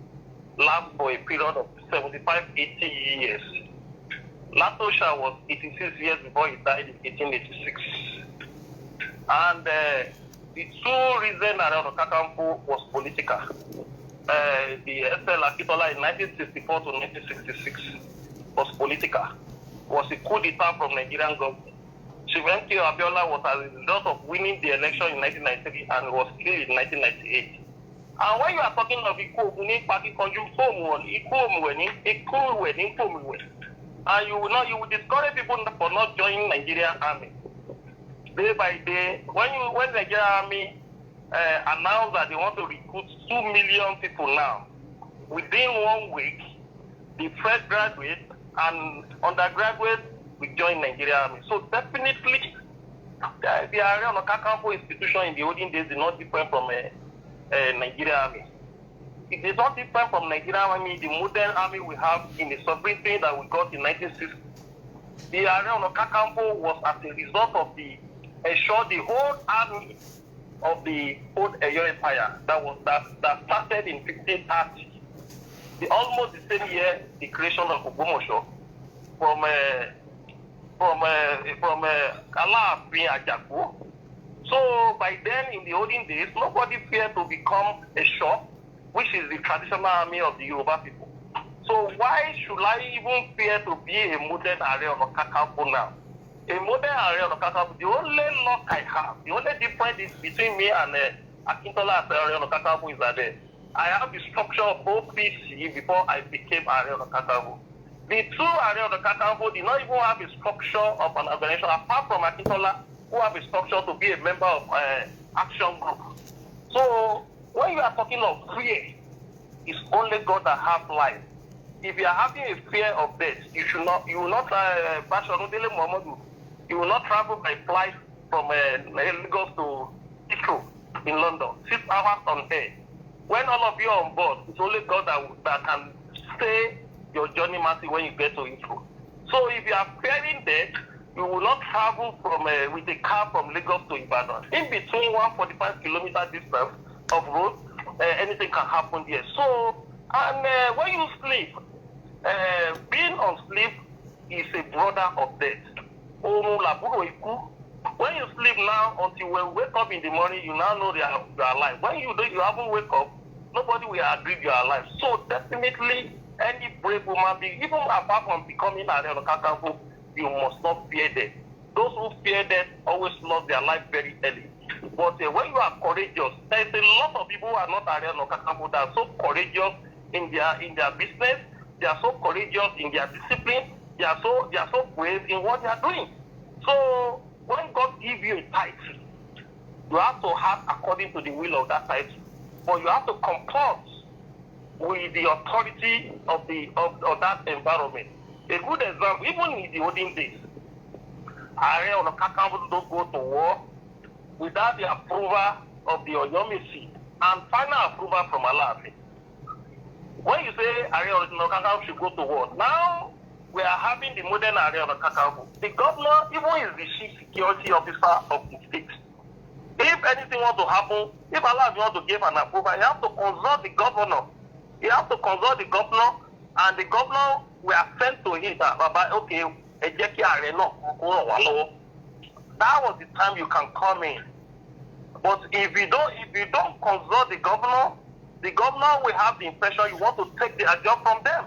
S2: last for a period of 75, 80 years. Latosha was 86 years before he died in 1886. And the two reasons Ààrẹ Ọ̀nà Kakanfò was political. The SL Akitola in 1964 to 1966 was political. Was a coup d'etat from Nigerian government. Chief M.K. Abiola was as a result of winning the election in 1993 and was killed in 1998. And when you are talking of Ikú Party and you will discourage people for not joining Nigerian army. Day by day, when Nigerian army announced that they want to recruit 2 million people now, within 1 week, the fresh graduates and undergraduates will join Nigerian army. So definitely, the Ààrẹ Ọ̀nà Kakanfò institution in the olden days is not different from Nigerian army. It is not different from Nigerian army, the modern army we have in the sovereignty that we got in 1960. The Ààrẹ Ọ̀nà Kakanfò was as a result of the whole army of the old Eyo Empire that started in 1530. Almost the same year, the creation of Ògbómọ̀ṣọ́ from Aláàfin Àjàkú. So by then, in the olden days, nobody feared to become a shop, which is the traditional army of the Yoruba people. So why should I even fear to be a modern Ààrẹ Ọ̀nà Kakanfò now? A modern Ààrẹ Ọ̀nà Kakanfò, the only lock I have, the only difference between me and Akintola as Ààrẹ Ọ̀nà Kakanfò is that I have the structure of OPC before I became Ààrẹ Ọ̀nà Kakanfò. The two Ààrẹ Ọ̀nà Kakanfò did not even have a structure of an organization, apart from Akintola, who have a structure to be a member of action group. So when you are talking of fear, it's only God that has life. If you are having a fear of death, you will not travel by flight from Lagos to Heathrow in London, 6 hours on air. When all of you are on board, it's only God that can stay your journey mercy when you get to Heathrow. So if you are fearing death, you will not travel with a car from Lagos to Ibadan. In between 145 kilometer distance of road, anything can happen there. So, and when you sleep, being on sleep is a brother of death. When you sleep now, until you wake up in the morning, you now know you are alive. When you haven't wake up, nobody will agree you are alive. So definitely, any brave woman being, even apart from becoming Ààrẹ Ọ̀nà Kakanfò, you must not fear death. Those who fear death always lost their life very early. But when you are courageous, there is a lot of people who are not Ààrẹ Ọ̀nà Kakanfò that are so courageous in their business. They are so courageous in their discipline. They are so brave in what they are doing. So when God gives you a title, you have to act according to the will of that title. But you have to comport with the authority of that environment. A good example, even in the olden days, Ààrẹ Ọ̀nà Kakanfò don't go to war without the approval of the Oyomesi and final approval from Aláàfin. When you say Ààrẹ Ọ̀nà Kakanfò should go to war, now we are having the modern area of Kakambu. The governor, even is the chief security officer of the state. If anything wants to happen, if Allah wants to give an approval, you have to consult the governor. You have to consult the governor, and the governor we are sent to him that, Baba, okay, that was the time you can come in. But if you don't consult the governor will have the impression you want to take the job from them.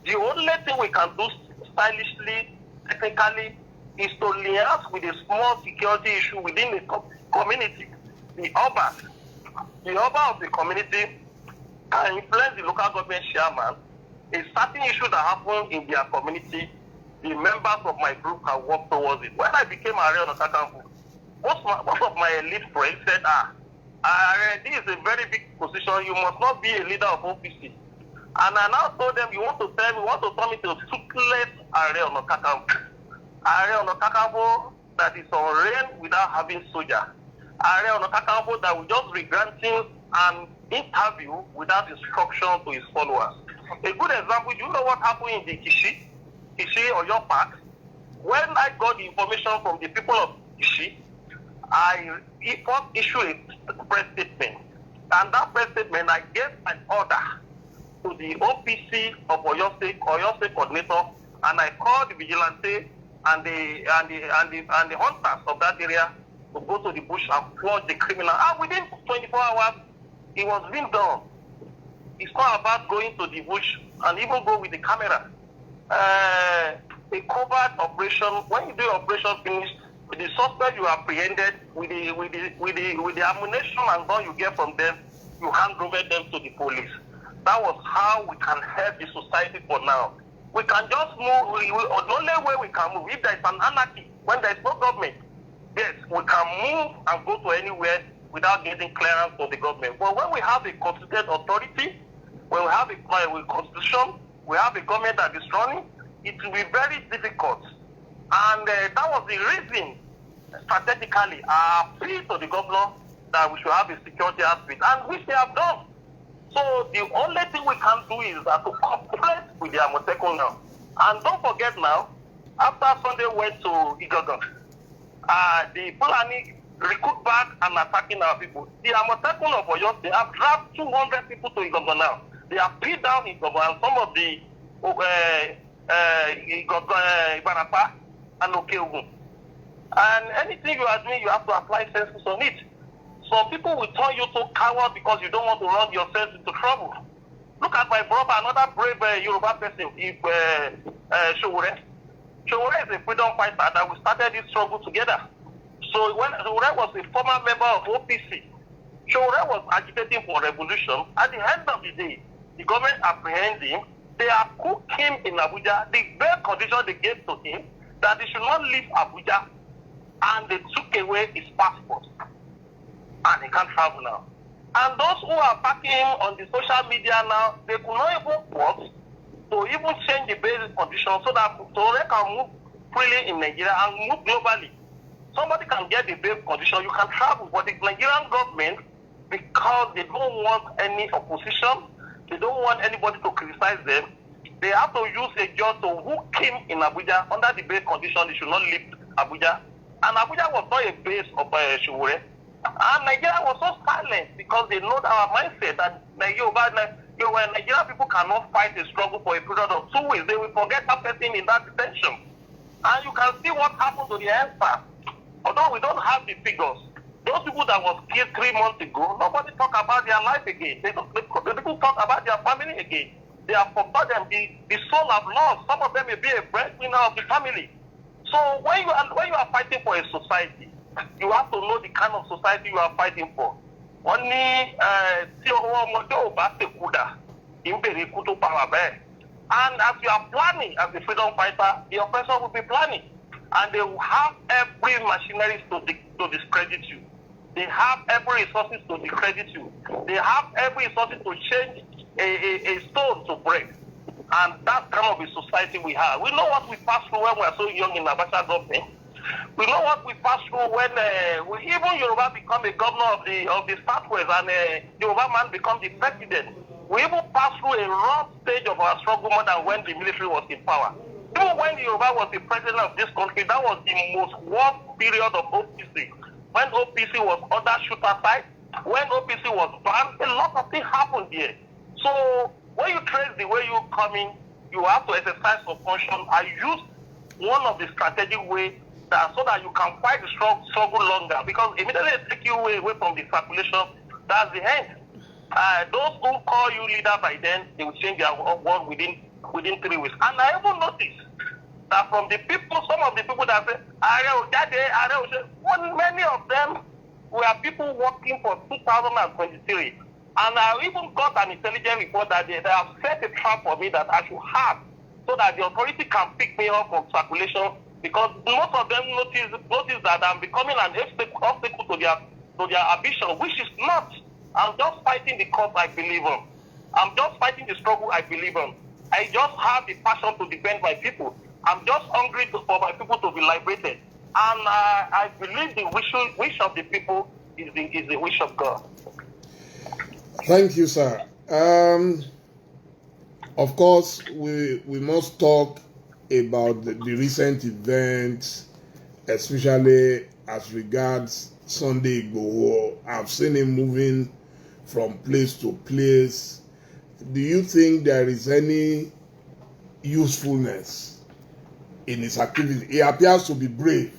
S2: The only thing we can do stylishly, technically, is to liaise with a small security issue within the community. The Oba of the community can influence the local government chairman. A certain issue that happened in their community, the members of my group can work towards it. When I became Ààrẹ Ọ̀nà Kakanfò, most of my elite friends said, this is a very big position. You must not be a leader of OPC. And I now told them, you want to turn me to toothless Ààrẹ Ọ̀nà Kakanfò. Ààrẹ Ọ̀nà Kakanfò that is on reign without having soldier. Ààrẹ Ọ̀nà Kakanfò that will just be granting an interview without instruction to his followers. A good example, you know what happened in the Kishi or your Park? When I got the information from the people of Kishi, I first issued a press statement. And that press statement, I gave an order to the OPC of Oyo State coordinator, and I called the vigilante and the hunters of that area to go to the bush and flush the criminal. And within 24 hours, it was being done. It's not about going to the bush and even go with the camera. A covert operation. When you do operation finish, the suspect you apprehended with the ammunition and gun you get from them, you hand over them to the police. That was how we can help the society for now. We can just move. The only way we can move, if there is an anarchy, when there is no government, yes, we can move and go to anywhere without getting clearance from the government. But when we have a constituted authority, when we have a constitution, we have a government that is running, it will be very difficult. And that was the reason, strategically, I appealed to the governor that we should have a security aspect, and which they have done. So the only thing we can do is that to cooperate with the Àmọ̀tẹ́kùn now. And don't forget now, after Sunday went to Igangan, the Fulani recruit back and attacking our people. The Àmọ̀tẹ́kùn of Oyo, they have dragged 200 people to Igangan now. They have beat down Igangan and some of the Ibarapa and Okeogun. And anything you are doing, you have to apply senses on it. Some people will turn you to coward because you don't want to run yourself into trouble. Look at my brother, another brave Yoruba person, Sowore. Sowore is a freedom fighter that we started this struggle together. So when Sowore was a former member of OPC, Sowore was agitating for revolution. At the end of the day, the government apprehended him. They have cooked him in Abuja. The bail condition they gave to him, that he should not leave Abuja, and they took away his passport. And he can't travel now. And those who are backing him on the social media now, they could not even work to even change the bail condition so that Sowore can move freely in Nigeria and move globally. Somebody can get the bail condition, you can travel. But the Nigerian government, because they don't want any opposition, they don't want anybody to criticize them, they have to use a judge to hook him in Abuja under the bail condition. They should not leave Abuja. And Abuja was not a base of Sowore. And Nigeria was so silent because they know our mindset that Nigerian people cannot fight a struggle for a period of 2 weeks. They will forget that person in that detention. And you can see what happened to the answer. Although we don't have the figures, those people that was killed 3 months ago, nobody talk about their life again. The people talk about their family again. They have forgotten the soul have lost. Some of them may be a breadwinner of the family. So when you are fighting for a society, you have to know the kind of society you are fighting for. Only and as you are planning as a freedom fighter, the oppressor will be planning. And they will have every machinery to discredit you. They have every resources to discredit you. They have every resources to change a stone to break. And that's kind of a society we have. We know what we passed through when we were so young in Abacha government. We know what we passed through when even Yoruba become a governor of the Southwest and Yoruba man become the president. We even passed through a rough stage of our struggle more than when the military was in power. Even when Yoruba was the president of this country, that was the most worst period of OPC. When OPC was under shooter side, when OPC was banned, a lot of things happened there. So when you trace the way you come in, you have to exercise compulsion and use one of the strategic ways that so that you can fight the struggle longer. Because immediately they take you away from the circulation, that's the end. Those who call you leader by then, they will change their word within 3 weeks. And I even noticed that from the people, some of the people that say, many of them were people working for 2023. And I even got an intelligent report that they have set a trap for me that I should have so that the authority can pick me up from circulation, because most of them notice that I'm becoming an obstacle to their ambition, which is not. I'm just fighting the cause I believe in. I'm just fighting the struggle I believe in. I just have the passion to defend my people. I'm just hungry for my people to be liberated. And I believe the wish of the people is the wish of God.
S1: Thank you, sir. Of course, we must talk about the recent events, especially as regards Sunday Igboho. I've seen him moving from place to place. Do you think there is any usefulness in his activity? He appears to be brave.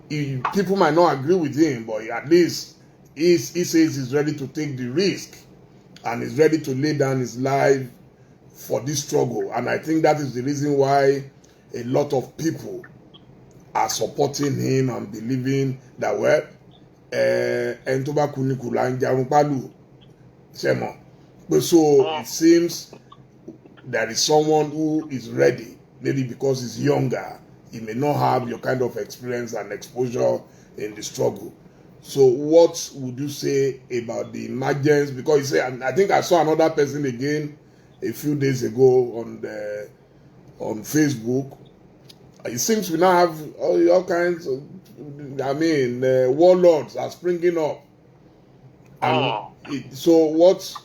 S1: People might not agree with him, but at least he says he's ready to take the risk and is ready to lay down his life for this struggle. And I think that is the reason why a lot of people are supporting him and believing that, well, so it seems there is someone who is ready, maybe because he's younger. He may not have your kind of experience and exposure in the struggle. So what would you say about the emergence? Because you say, I think I saw another person again a few days ago on Facebook. It seems we now have all kinds of, warlords are springing up. And so what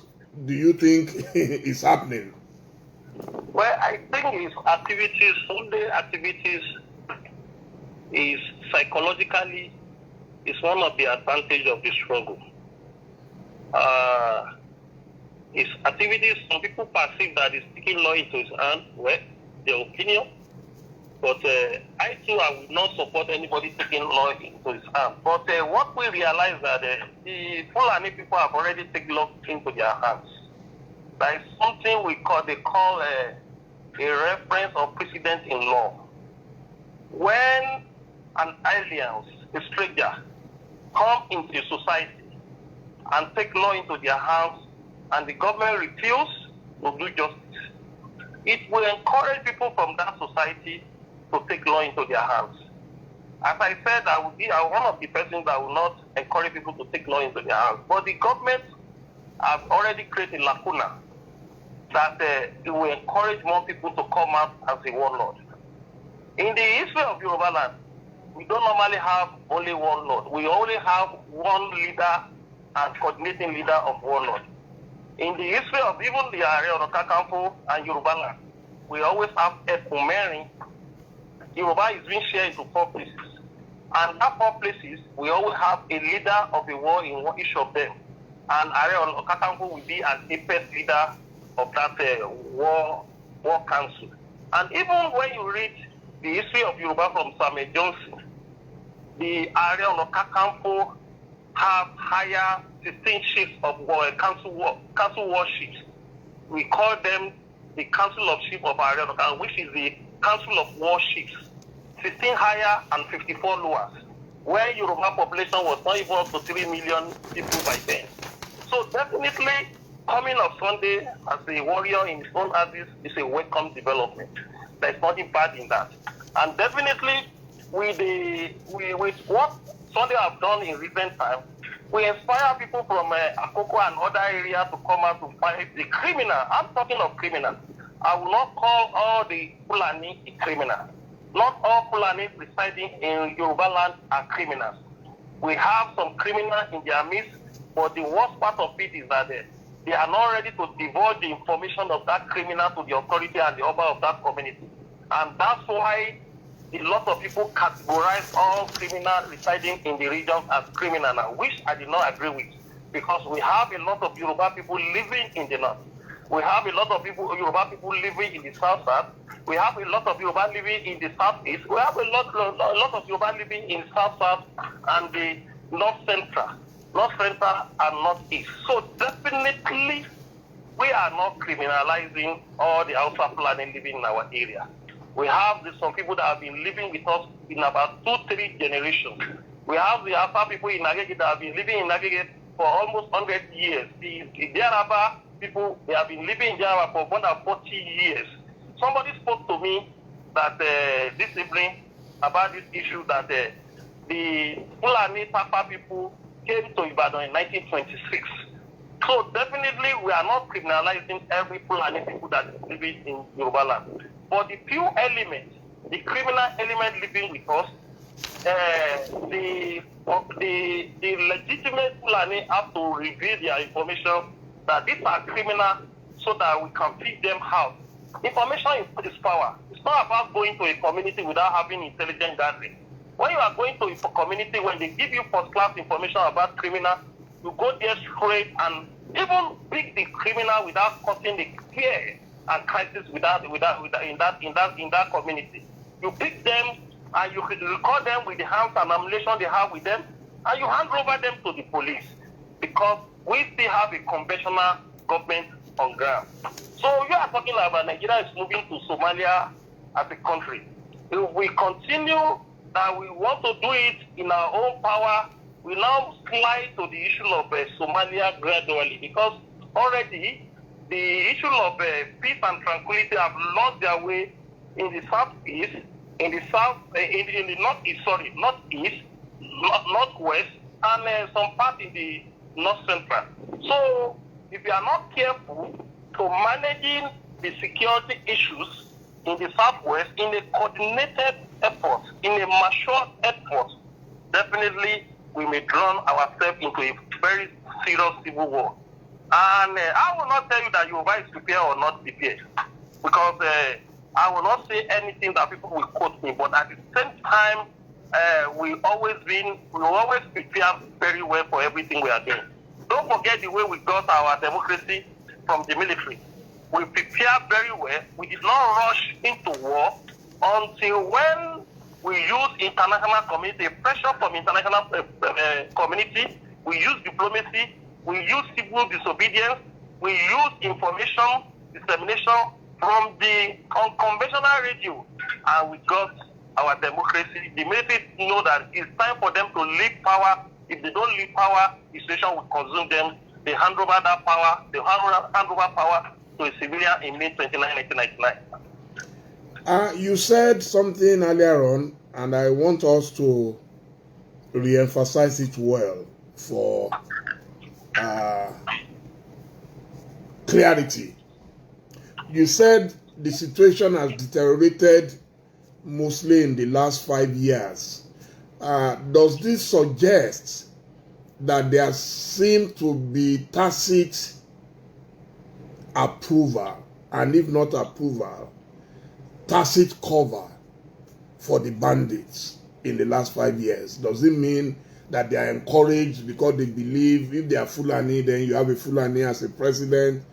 S1: do you think is happening?
S2: Well, I think his activities, Sunday activities, is psychologically is one of the advantages of the struggle. His activities, some people perceive that he's taking law into his hand, well, their opinion. But I too, I would not support anybody taking law into his hand. But what we realize that the Fulani people have already taken law into their hands. There is something they call a reference or precedent in law. When an alien, a stranger, come into a society and take law into their hands, and the government refuse to do justice, it will encourage people from that society to take law into their hands. As I said, I will be one of the persons that will not encourage people to take law into their hands. But the government have already created a lacuna that it will encourage more people to come out as a warlord. In the history of Yoruba land, we don't normally have only one lord. We only have one leader and coordinating leader of warlord. In the history of even the area of Kakamfo and Yoruba land, we always have Ekumeri. Yoruba is being shared into 4 places. And that 4 places, we always have a leader of a war in each of them. And area of Kakamfo will be an apex leader of that war council. And even when you read the history of Yoruba from Samuel Johnson, the area of Kakamfo have higher 16 chiefs of council war chiefs. We call them the Council of Chiefs of Area of Kakamfo, which is the Council of War Chiefs. 16 higher and 54 lower. Where Yoruba population was not even up to 3 million people by then. So definitely, coming of Sunday as a warrior in his own axis is a welcome development. There's nothing bad in that. And definitely, with what Sunday have done in recent time, we inspire people from Akoko and other areas to come out to fight the criminal. I'm talking of criminals. I will not call all the Fulani a criminal. Not all Fulani residing in Yoruba land are criminals. We have some criminals in their midst, but the worst part of it is that they are not ready to divulge the information of that criminal to the authority and the Oba of that community. And that's why a lot of people categorize all criminals residing in the region as criminal now, which I did not agree with, because we have a lot of Yoruba people living in the north. We have a lot of Yoruba people living in the south. We have a lot of Yoruba living in the southeast. We have a lot of Yoruba living in south and the north central and northeast. So definitely, we are not criminalizing all the Hausa Fulani living in our area. We have some people that have been living with us in about 2-3 generations. We have the Hausa people in Agege that have been living in Agege for almost 100 years. The Yaraba people, they have been living in Yaraba for more than 40 years. Somebody spoke to me that this evening about this issue that the Fulani Papa people came to Ibadan in 1926. So definitely we are not criminalizing every Fulani people that is living in Yoruba land. But the few elements, the criminal element living with us, the legitimate Fulani have to reveal their information that these are criminal so that we can feed them out. Information is power. It's not about going to a community without having intelligent gathering. When you are going to a community, when they give you first-class information about criminal, you go there straight and even pick the criminal without causing the fear and crisis in that community. You pick them and you record them with the arms and ammunition they have with them, and you hand over them to the police, because we still have a conventional government on ground. So you are talking about Nigeria is moving to Somalia as a country. If we continue that we want to do it in our own power, we now slide to the issue of Somalia gradually, because already the issue of peace and tranquility have lost their way in the southeast, in the northeast, northwest, and some part in the north central. So if you are not careful to managing the security issues in the southwest in a coordinated effort, in a mature effort, definitely we may drown ourselves into a very serious civil war. And I will not tell you that Yoruba is prepared or not prepared, because I will not say anything that people will quote me, but at the same time, we always prepare very well for everything we are doing. Don't forget the way we got our democracy from the military. We prepared very well. We did not rush into war until when we use international community, pressure from international community. We use diplomacy. We use civil disobedience. We use information dissemination from the unconventional radio, and we got our democracy. The military know that it's time for them to leave power. If they don't leave power, the situation will consume them. They hand over that power. They hand over power to a civilian in May 29, 1999.
S1: You said something earlier on, and I want us to re-emphasize it well for clarity. You said the situation has deteriorated mostly in the last 5 years. Does this suggest that there seems to be tacit approval, and if not approval, tacit cover for the bandits in the last 5 years? Does it mean that they are encouraged because they believe if they are Fulani, then you have a Fulani as a president?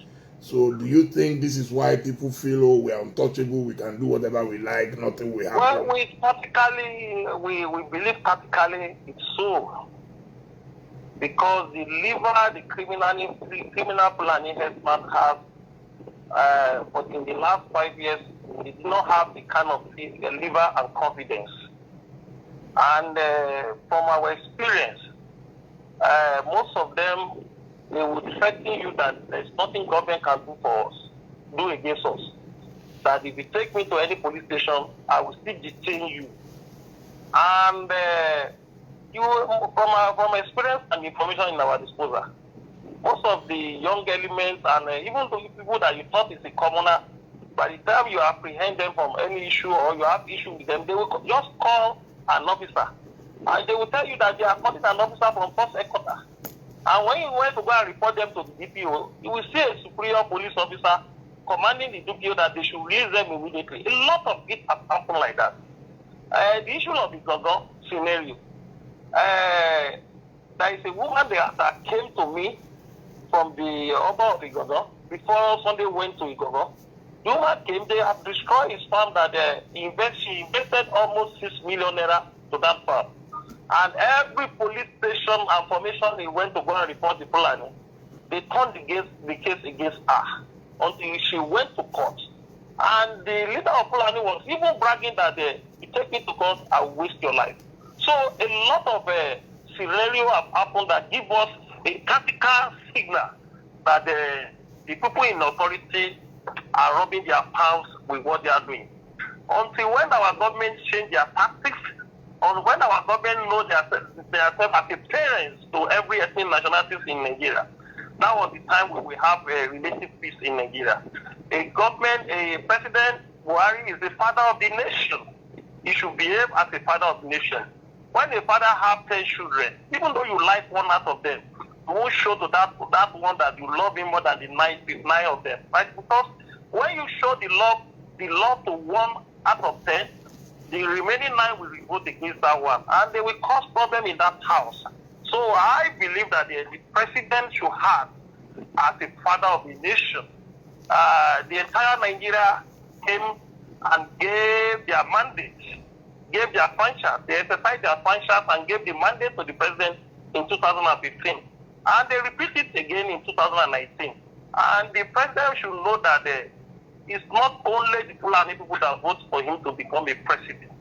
S1: So do you think this is why people feel, oh, we are untouchable, we can do whatever we like, nothing will happen?
S2: Well, we believe practically it's so. Because the liver, the criminal Fulani headman has, but in the last 5 years, it did not have the kind of liver and confidence. And from our experience, most of them, they would threaten you that there's nothing government can do against us. That if you take me to any police station, I will still detain you. And from experience and information in our disposal, most of the young elements and even the people that you thought is a commoner, by the time you apprehend them from any issue or you have issue with them, they will just call an officer. And they will tell you that they are calling an officer from first headquarters. And when you went to go and report them to the DPO, you will see a superior police officer commanding the DPO that they should release them immediately. A lot of it has happened like that. The issue of the Gogo scenario. There is a woman there that came to me from the Oba of Igogo before Sunday went to Igogo. The woman came, they have destroyed his farm that she invested almost 6 million naira to that farm. And every police station and formation he went to go and report the Fulani, they turned the case against her until she went to court. And the leader of Fulani was even bragging that you take me to court, I waste your life. So a lot of scenario have happened that give us a critical signal that the people in authority are rubbing their palms with what they are doing. Until when our government change their tactics, or when our government know themselves as a parents to every ethnic nationalities in Nigeria, that was the time when we have a relative peace in Nigeria. A government, a president, Buhari is the father of the nation. He should behave as a father of the nation. When a father has 10 children, even though you like one out of them, you won't show to that one that you love him more than the nine of them, right? Because when you show the love to one out of 10, the remaining 9 will vote against that one, and they will cause problem in that house. So I believe that the president should have, as a father of the nation, the entire Nigeria came and gave their mandate, gave their franchise, they exercised their franchise and gave the mandate to the president in 2015. And they repeat it again in 2019. And the president should know that it's not only the Fulani people that vote for him to become a president.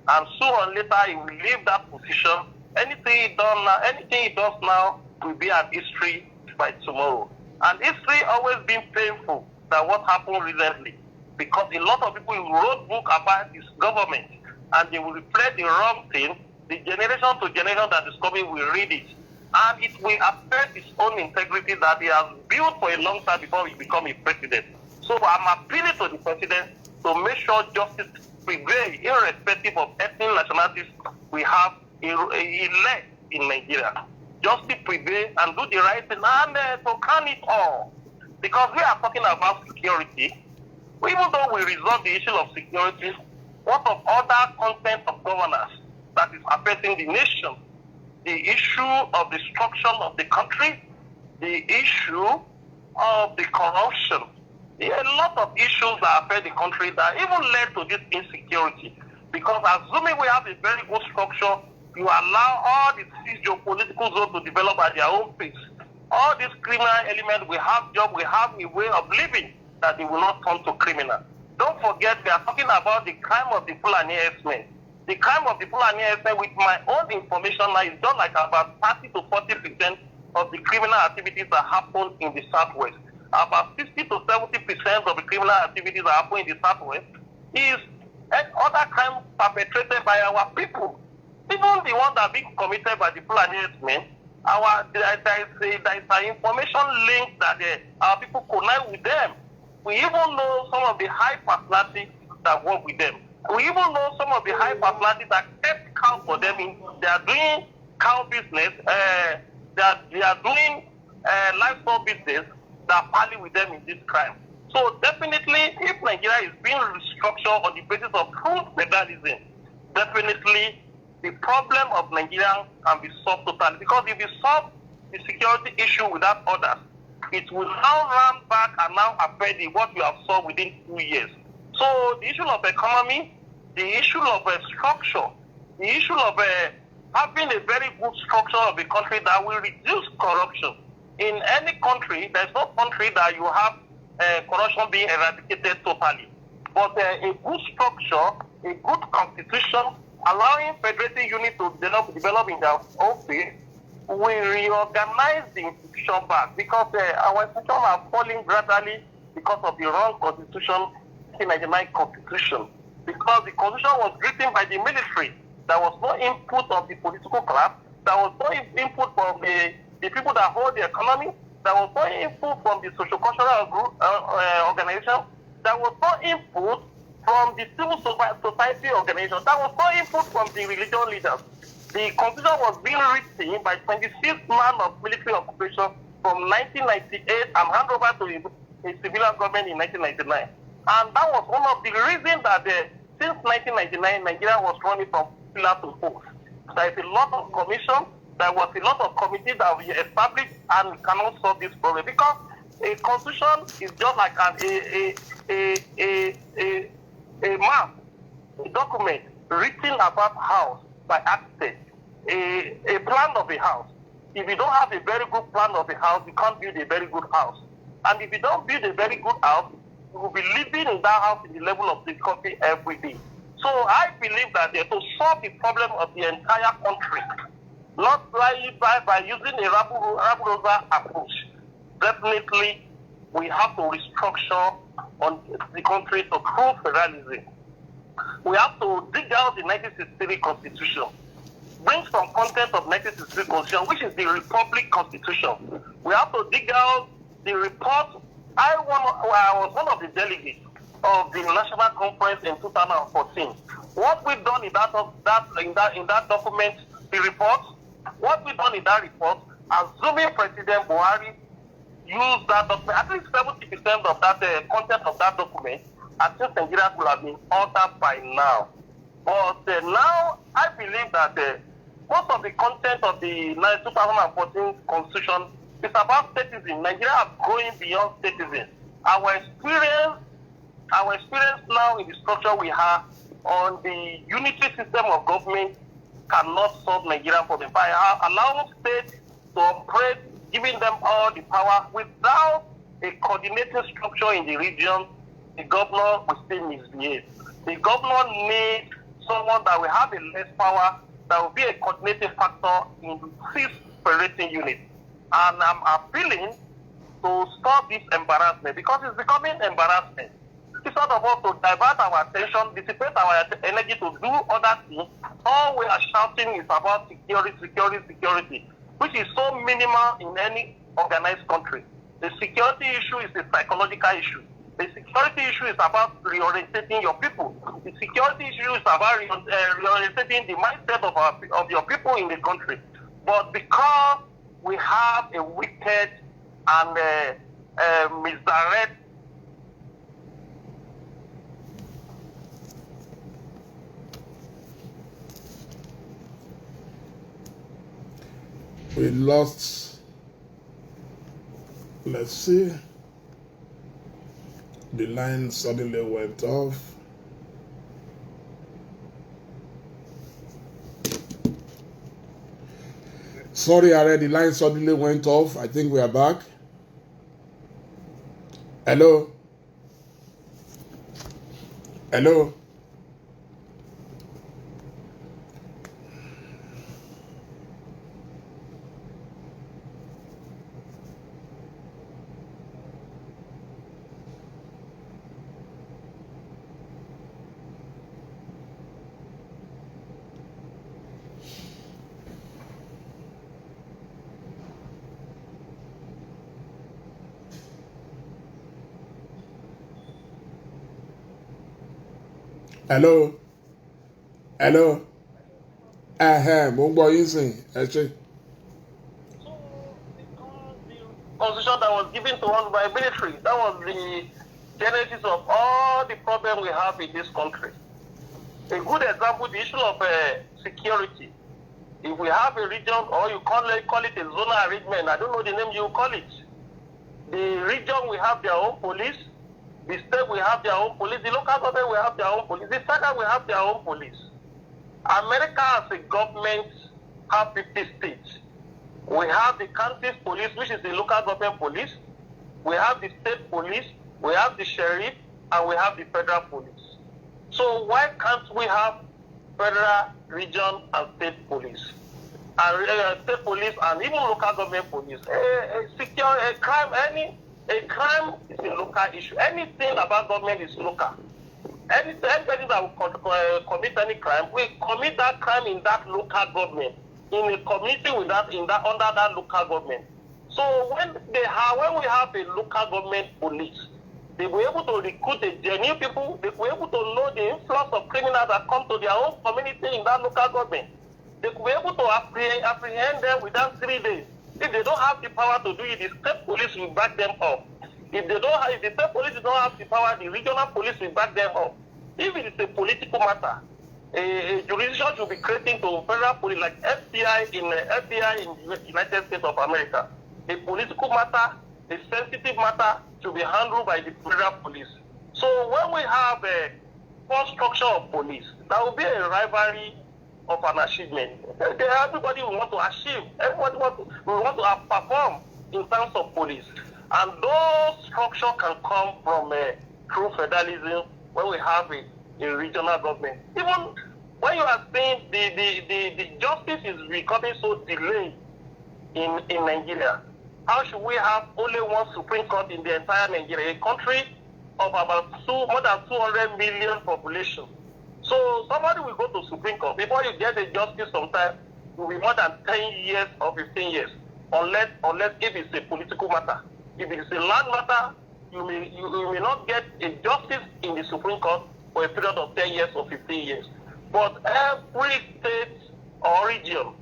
S2: And sooner or later he will leave that position. Anything he does now will be an history by tomorrow. And history always been painful than what happened recently. Because a lot of people wrote books about his government and they will reflect the wrong thing. The generation to generation that is coming will read it. And it will affect his own integrity that he has built for a long time before he become a president. So I'm appealing to the president to make sure justice prevails, irrespective of ethnic nationalities we have elect in Nigeria. Justice prevail and do the right thing and to can it all. Because we are talking about security. Even though we resolve the issue of security, what of other content of governance that is affecting the nation? The issue of the structure of the country, the issue of the corruption. There are a lot of issues that affect the country that even led to this insecurity. Because assuming we have a very good structure, you allow all the geopolitical zones to develop at their own pace. All these criminal elements, we have job, we have a way of living that they will not turn to criminal. Don't forget, we are talking about the crime of the Fulani herdsmen. The crime of the Fulani herdsmen, with my own information now, is just like about 30 to 40% of the criminal activities that happen in the Southwest. About 60 to 70% of the criminal activities that happen in the Southwest is other crimes perpetrated by our people. Even the one that being committed by the Fulani herdsmen, there is an information link that our people connect with them. We even know some of the high personalities that work with them. We even know some of the high personalities that kept cow for them. They are doing cow business. They are doing livestock business that partly with them in this crime. So definitely, if Nigeria is being restructured on the basis of full federalism, definitely the problem of Nigeria can be solved totally. Because if you solve the security issue without others, it will now run back and now affect what you have solved within 2 years. So the issue of economy, the issue of structure, the issue of having a very good structure of a country that will reduce corruption. In any country, there's no country that you have corruption being eradicated totally. But a good structure, a good constitution, allowing federated units to develop in their own pace, will reorganize the institution back. Because our institutions are falling gradually because of the wrong constitution, the 1999 constitution. Because the constitution was written by the military. There was no input of the political class. There was no input from the people that hold the economy. There was no input from the socio-cultural group, organization. There was no input from the civil society organization. There was no input from the religious leaders. The constitution was being written by 26 men of military occupation from 1998 and handed over to a civilian government in 1999. And that was one of the reasons that since 1999, Nigeria was running from pillar to post. There is a lot of commission, there was a lot of committees that we established, and we cannot solve this problem because a constitution is just like a map, a document written about house by architect, a plan of a house. If you don't have a very good plan of a house, you can't build a very good house. And if you don't build a very good house, you will be living in that house in the level of difficulty every day. So I believe that to solve the problem of the entire country, not by using a rabble-rouser approach, definitely we have to restructure on the country to true federalism. We have to dig out the 1963 Constitution, bring some content of 1963 Constitution, which is the Republic Constitution. We have to dig out the report. I was one of the delegates of the National Conference in 2014. What we've done in that document, the report, what we've done in that report, assuming President Buhari used that document, at least 70% of that content of that document, I think Nigeria could have been altered by now. But now I believe that most of the content of the 2014 Constitution is about statism. Nigeria is going beyond statism. Our experience now in the structure we have on the unitary system of government cannot solve Nigerian problem by allowing states to operate, giving them all the power without a coordinating structure in the region. The governor will still misbehave. The governor needs someone that will have a less power, that will be a coordinating factor in 6 operating units. And I'm appealing to stop this embarrassment because it's becoming embarrassment. Instead of us to divert our attention, dissipate our energy to do other things, all we are shouting is about security, which is so minimal in any organized country. The security issue is a psychological issue. The security issue is about reorientating your people. The security issue is about reorientating the mindset of your people in the country. But because we have a wicked and misdirect
S1: we lost, let's see, the line suddenly went off. Sorry, Are, the line suddenly went off. I think we are back. Hello? Hello? Hello? Hello? Mo ń gbọ́ yín sìn, ẹ ṣé.
S2: Constitution that was given to us by military, that was the genesis of all the problems we have in this country. A good example, the issue of security. If we have a region, or you call it a zonal arrangement, I don't know the name you call it. The region will have their own police, the state will have their own police, the local government will have their own police, the federal will have their own police. America as a government have 50 states. We have the county's police, which is the local government police. We have the state police, we have the sheriff, and we have the federal police. So why can't we have federal, region, and state police? And state police and even local government police. A crime is a local issue. Anything about government is local. Anybody that will commit any crime, we commit that crime in that local government, in a community with that, under that local government. So when we have a local government police, they were able to recruit the genuine people. They were able to know the influx of criminals that come to their own community in that local government. They were able to apprehend them within 3 days. If they don't have the power to do it, the state police will back them up. If they don't have, if the state police don't have the power, the regional police will back them up. If it is a political matter, a jurisdiction should be creating to federal police like FBI in the United States of America. A political matter, a sensitive matter should be handled by the federal police. So when we have a poor structure of police, there will be a rivalry of an achievement. Everybody will want to achieve. Everybody will want to perform in terms of police. And those structures can come from true federalism when we have a regional government. Even when you are saying the justice is becoming so delayed in Nigeria, how should we have only one Supreme Court in the entire Nigeria, a country of about more than 200 million population? So somebody will go to Supreme Court. Before you get a justice sometime, it will be more than 10 years or 15 years, unless if it's a political matter. If it is a land matter, you may not get a justice in the Supreme Court for a period of 10 years or 15 years. But every state or region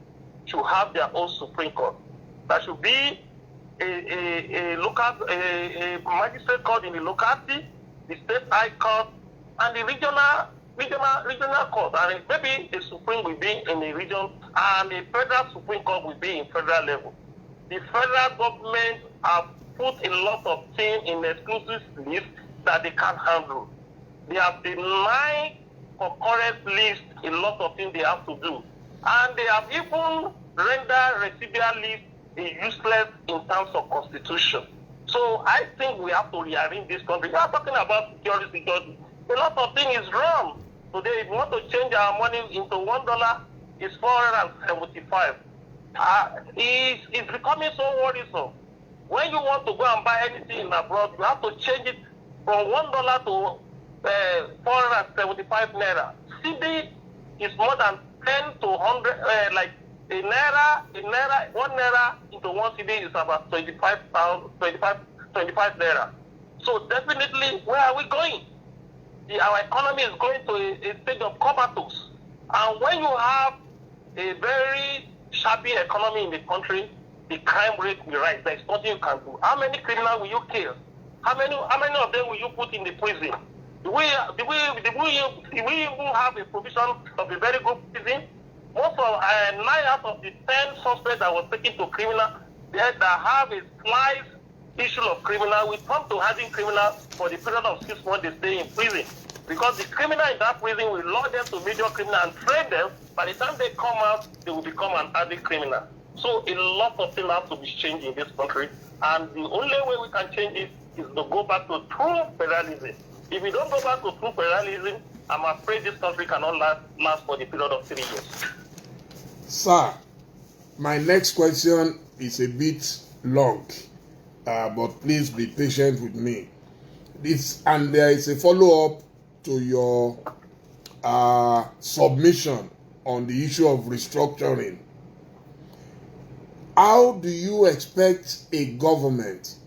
S2: should have their own Supreme Court. There should be a magistrate court in the locality, the state high court, and the regional court. And maybe a Supreme will be in the region, and a federal Supreme Court will be in federal level. The federal government have put a lot of things in exclusive list that they can't handle. They have denied concurrent list a lot of things they have to do. And they have even rendered residual list useless in terms of constitution. So I think we have to rearrange this country. We are talking about security. A lot of things is wrong. Today, if you want to change our money into $1, it's 475. It's becoming so worrisome. When you want to go and buy anything in abroad, you have to change it from $1 to 475 naira. CD is more than 10 to 100, like a naira, 1 naira into 1 CD is about 25 naira. So definitely, where are we going? Our economy is going to a state of comatose. And when you have a very shabby economy in the country, the crime rate will rise. There's nothing you can do. How many criminals will you kill? How many of them will you put in the prison? Do we even have a provision of a very good prison? Most of 9 out of the 10 suspects that were taken to criminal that have a slight issue of criminal will come to having criminal for the period of 6 months they stay in prison. Because the criminal in that prison will lure them to major criminal and train them. By the time they come out, they will become an added criminal. So a lot of things have to be changed in this country. And the only way we can change it is to go back to true federalism. If we don't go back to true federalism, I'm afraid this country cannot last for the period of 3 years.
S1: Sir, my next question is a bit long, but please be patient with me. And there is a follow-up to your submission on the issue of restructuring. How do you expect a government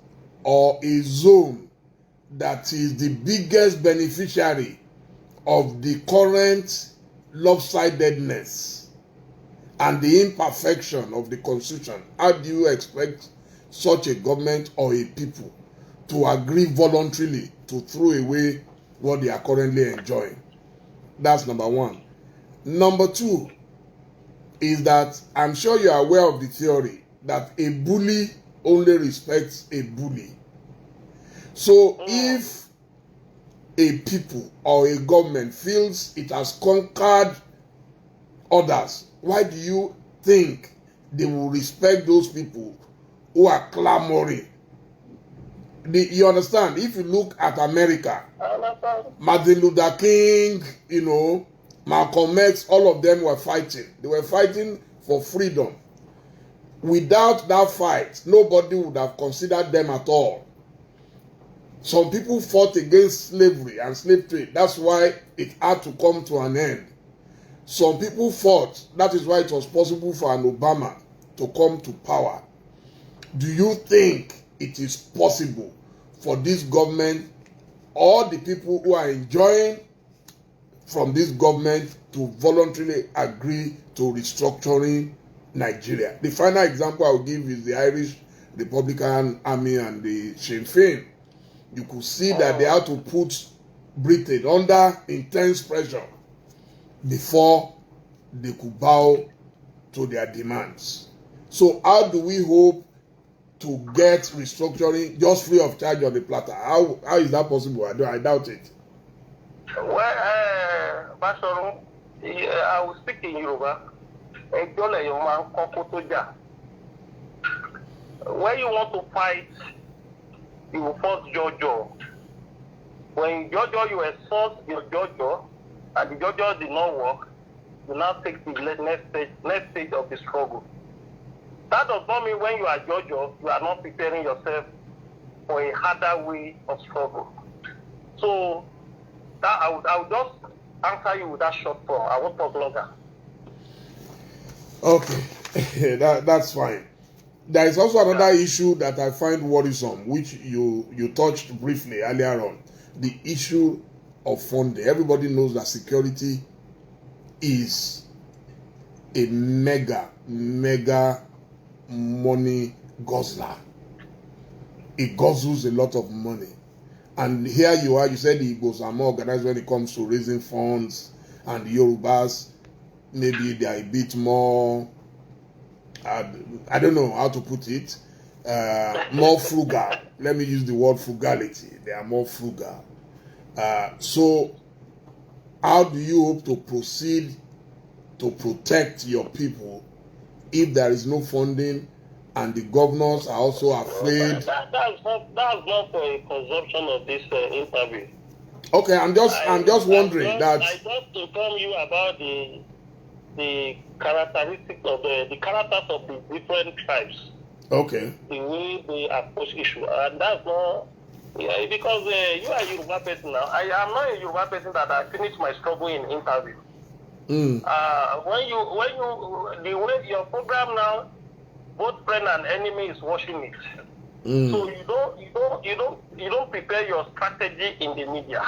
S1: or a zone that is the biggest beneficiary of the current lopsidedness and the imperfection of the constitution, how do you expect such a government or a people to agree voluntarily to throw away what they are currently enjoying? That's number one. Number two is that I'm sure you are aware of the theory that a bully only respects a bully. So if a people or a government feels it has conquered others, why do you think they will respect those people who are clamoring? You understand? If you look at America, Martin Luther King, Malcolm X, all of them were fighting. They were fighting for freedom. Without that fight, nobody would have considered them at all. Some people fought against slavery and slave trade. That's why it had to come to an end. Some people fought. That is why it was possible for an Obama to come to power. Do you think it is possible for this government or the people who are enjoying from this government to voluntarily agree to restructuring Nigeria? The final example I will give is the Irish Republican Army and the Sinn Féin. you could see that they had to put Britain under intense pressure before they could bow to their demands. So how do we hope to get restructuring just free of charge on the platter? How is that possible? I doubt it.
S2: Well, Basharu, I will speak in Yoruba. When you want to fight, you will first Jojo. When Jojo, you exhaust your Jojo, and the Jojo did not work, you now take the next stage of the struggle. That does not mean when you are Jojo, you are not preparing yourself for a harder way of struggle. So that I would just answer you with that short form. I won't talk longer.
S1: Okay, that's fine. There is also another issue that I find worrisome, which you touched briefly earlier on. The issue of funding. Everybody knows that security is a mega money guzzler. It guzzles a lot of money. And here you are, you said the Igbos are more organized when it comes to raising funds, and the Yorubas, maybe they are a bit more, I don't know how to put it, more frugal. Let me use the word frugality. They are more frugal. So how do you hope to proceed to protect your people if there is no funding and the governors are also afraid?
S2: That's not for a consumption of this interview.
S1: Okay, I'm just wondering that.
S2: I just inform you about the characteristics of the characters of the different tribes.
S1: Okay.
S2: The way they approach issue, and that's not. Yeah, because you are a Yoruba person now. I am not a Yoruba person that I finished my struggle in interview. When you the way your program now, both friend and enemy is watching it. So you don't prepare your strategy in the media,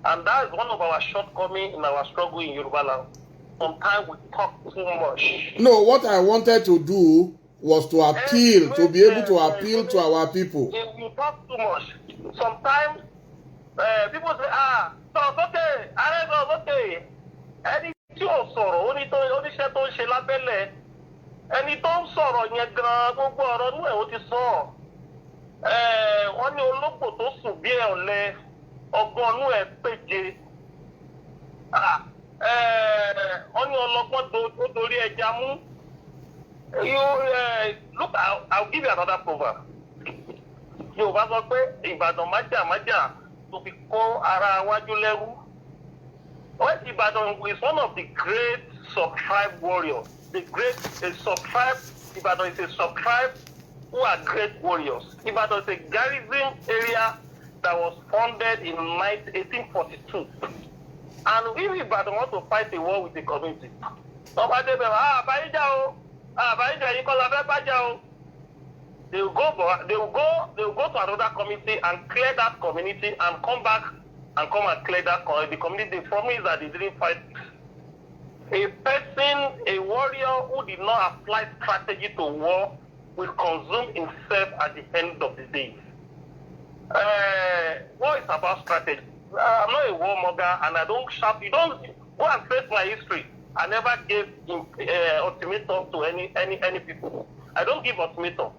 S2: and that's one of our shortcomings in our struggle in Yoruba land. Sometimes we talk too much.
S1: No, what I wanted to do was to appeal, to be able to appeal to our people.
S2: If you talk too much, sometimes people say, so okay, okay. Ẹni tí ò sọ̀rọ̀, oníṣẹ́ tó ń ṣe lábẹ́lẹ̀, ẹni tó ń sọ̀rọ̀ yẹn gan-an gbogbo ọ̀rọ̀ inú ẹ̀ ó ti sọ. Wọ́n ní ológbò tó sùn bí ọ̀lẹ, ọgbọ́n inú ẹ̀ péje. Wọ́n ní ọlọ́gbọ́n tó dorí ẹja mú. Look, I'll give you another proverb. Yorùbá sọ pé Ìbàdàn májà tó fi kó ara wájú lẹ́rú. Well, Ibadan is one of the great sub-tribe warriors. Ibadan is a sub-tribe who are great warriors. Ibadan is a garrison area that was founded in 1842. And if Ibadan want to fight a war with the community, they will go to another community and clear that community and come back and come and clear that the community. The problem is that they didn't fight. A person, a warrior who did not apply strategy to war will consume himself at the end of the day. War is about strategy. I'm not a warmonger, and I don't shout. You don't go and trace my history. I never gave ultimatum to any people. I don't give ultimatum.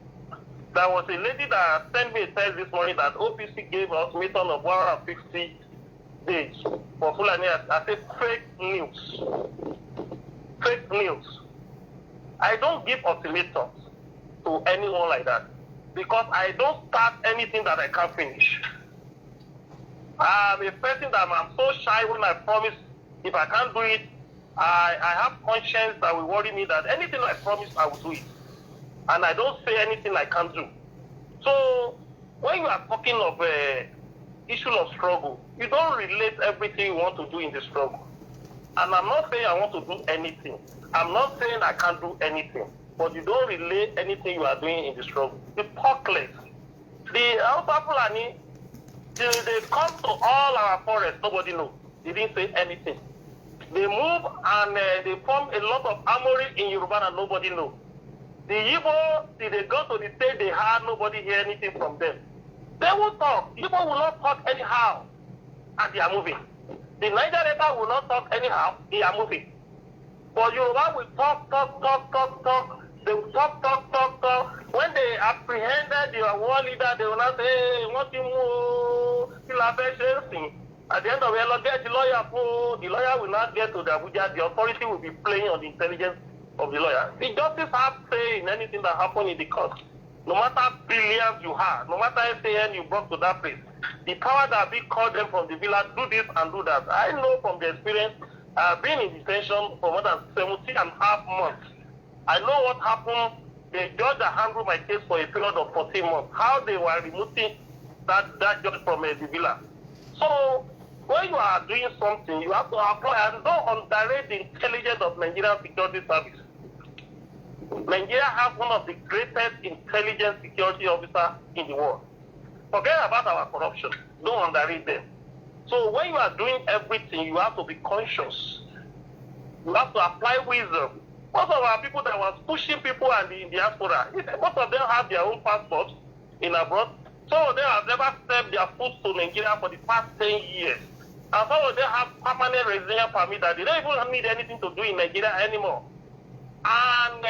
S2: There was a lady that sent me a text this morning that OPC gave ultimatum of 150 days for Fulani. I said fake news. Fake news. I don't give ultimatums to anyone like that because I don't start anything that I can't finish. I'm a person that I'm so shy when I promise. If I can't do it, I have conscience that will worry me that anything I promise, I will do it. And I don't say anything I can't do. So when you are talking of issue of struggle, you don't relate everything you want to do in the struggle. And I'm not saying I want to do anything. I'm not saying I can't do anything. But you don't relate anything you are doing in the struggle. The talkless. The Hausa Fulani, they come to all our forests, nobody knows. They didn't say anything. They move and they form a lot of armory in Yoruba and nobody knows. The Igbo, they go to the state they had, nobody hear anything from them. They will talk. Igbo will not talk anyhow, and they are moving. The Niger Delta will not talk anyhow, they are moving. But Yoruba will talk. They will talk. When they apprehended your war leader, they will not say, hey, what you move? At the end of it, get the lawyer. The lawyer will not get to the Abuja. The authority will be playing on the intelligence of the lawyer. The justice have say in anything that happened in the court. No matter billions you have, no matter SAN you brought to that place, the power that we call them from the villa, do this and do that. I know from the experience, I've been in detention for more than 17.5 months. I know what happened. The judge that handled my case for a period of 14 months, how they were removing that judge from the villa. So, when you are doing something, you have to apply and don't underrate the intelligence of Nigerian Security Service. Nigeria has one of the greatest intelligence security officers in the world. Forget about our corruption. Don't underrate them. So when you are doing everything, you have to be conscious. You have to apply wisdom. Most of our people that was pushing people and in diaspora, most of them have their own passports in abroad. Some of them have never stepped their foot to Nigeria for the past 10 years. And some of them have permanent residence permit that they don't even need anything to do in Nigeria anymore. And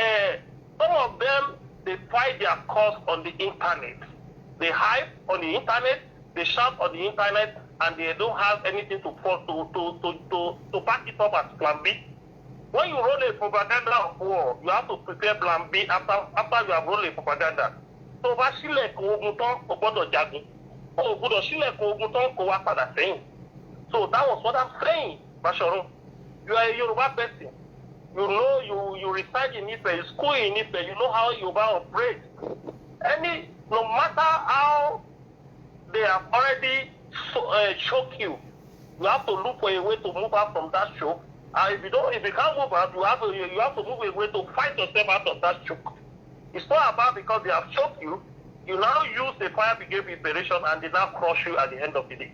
S2: some of them, they fight their cause on the internet. They hype on the internet, they shout on the internet, and they don't have anything to back it up as plan B. When you roll a propaganda of war, you have to prepare plan B after you have rolled a propaganda. So, so that was what I'm saying, Basharu. You are a Yoruba person. You know, you reside in Ife, you school in Ife, you know how Yoruba operates. No matter how they have already choked you, you have to look for a way to move out from that choke. And if you can't move out, you have to move a way to fight yourself out of that choke. It's not about because they have choked you, you now use the fire brigade preparation and they now crush you at the end of the day.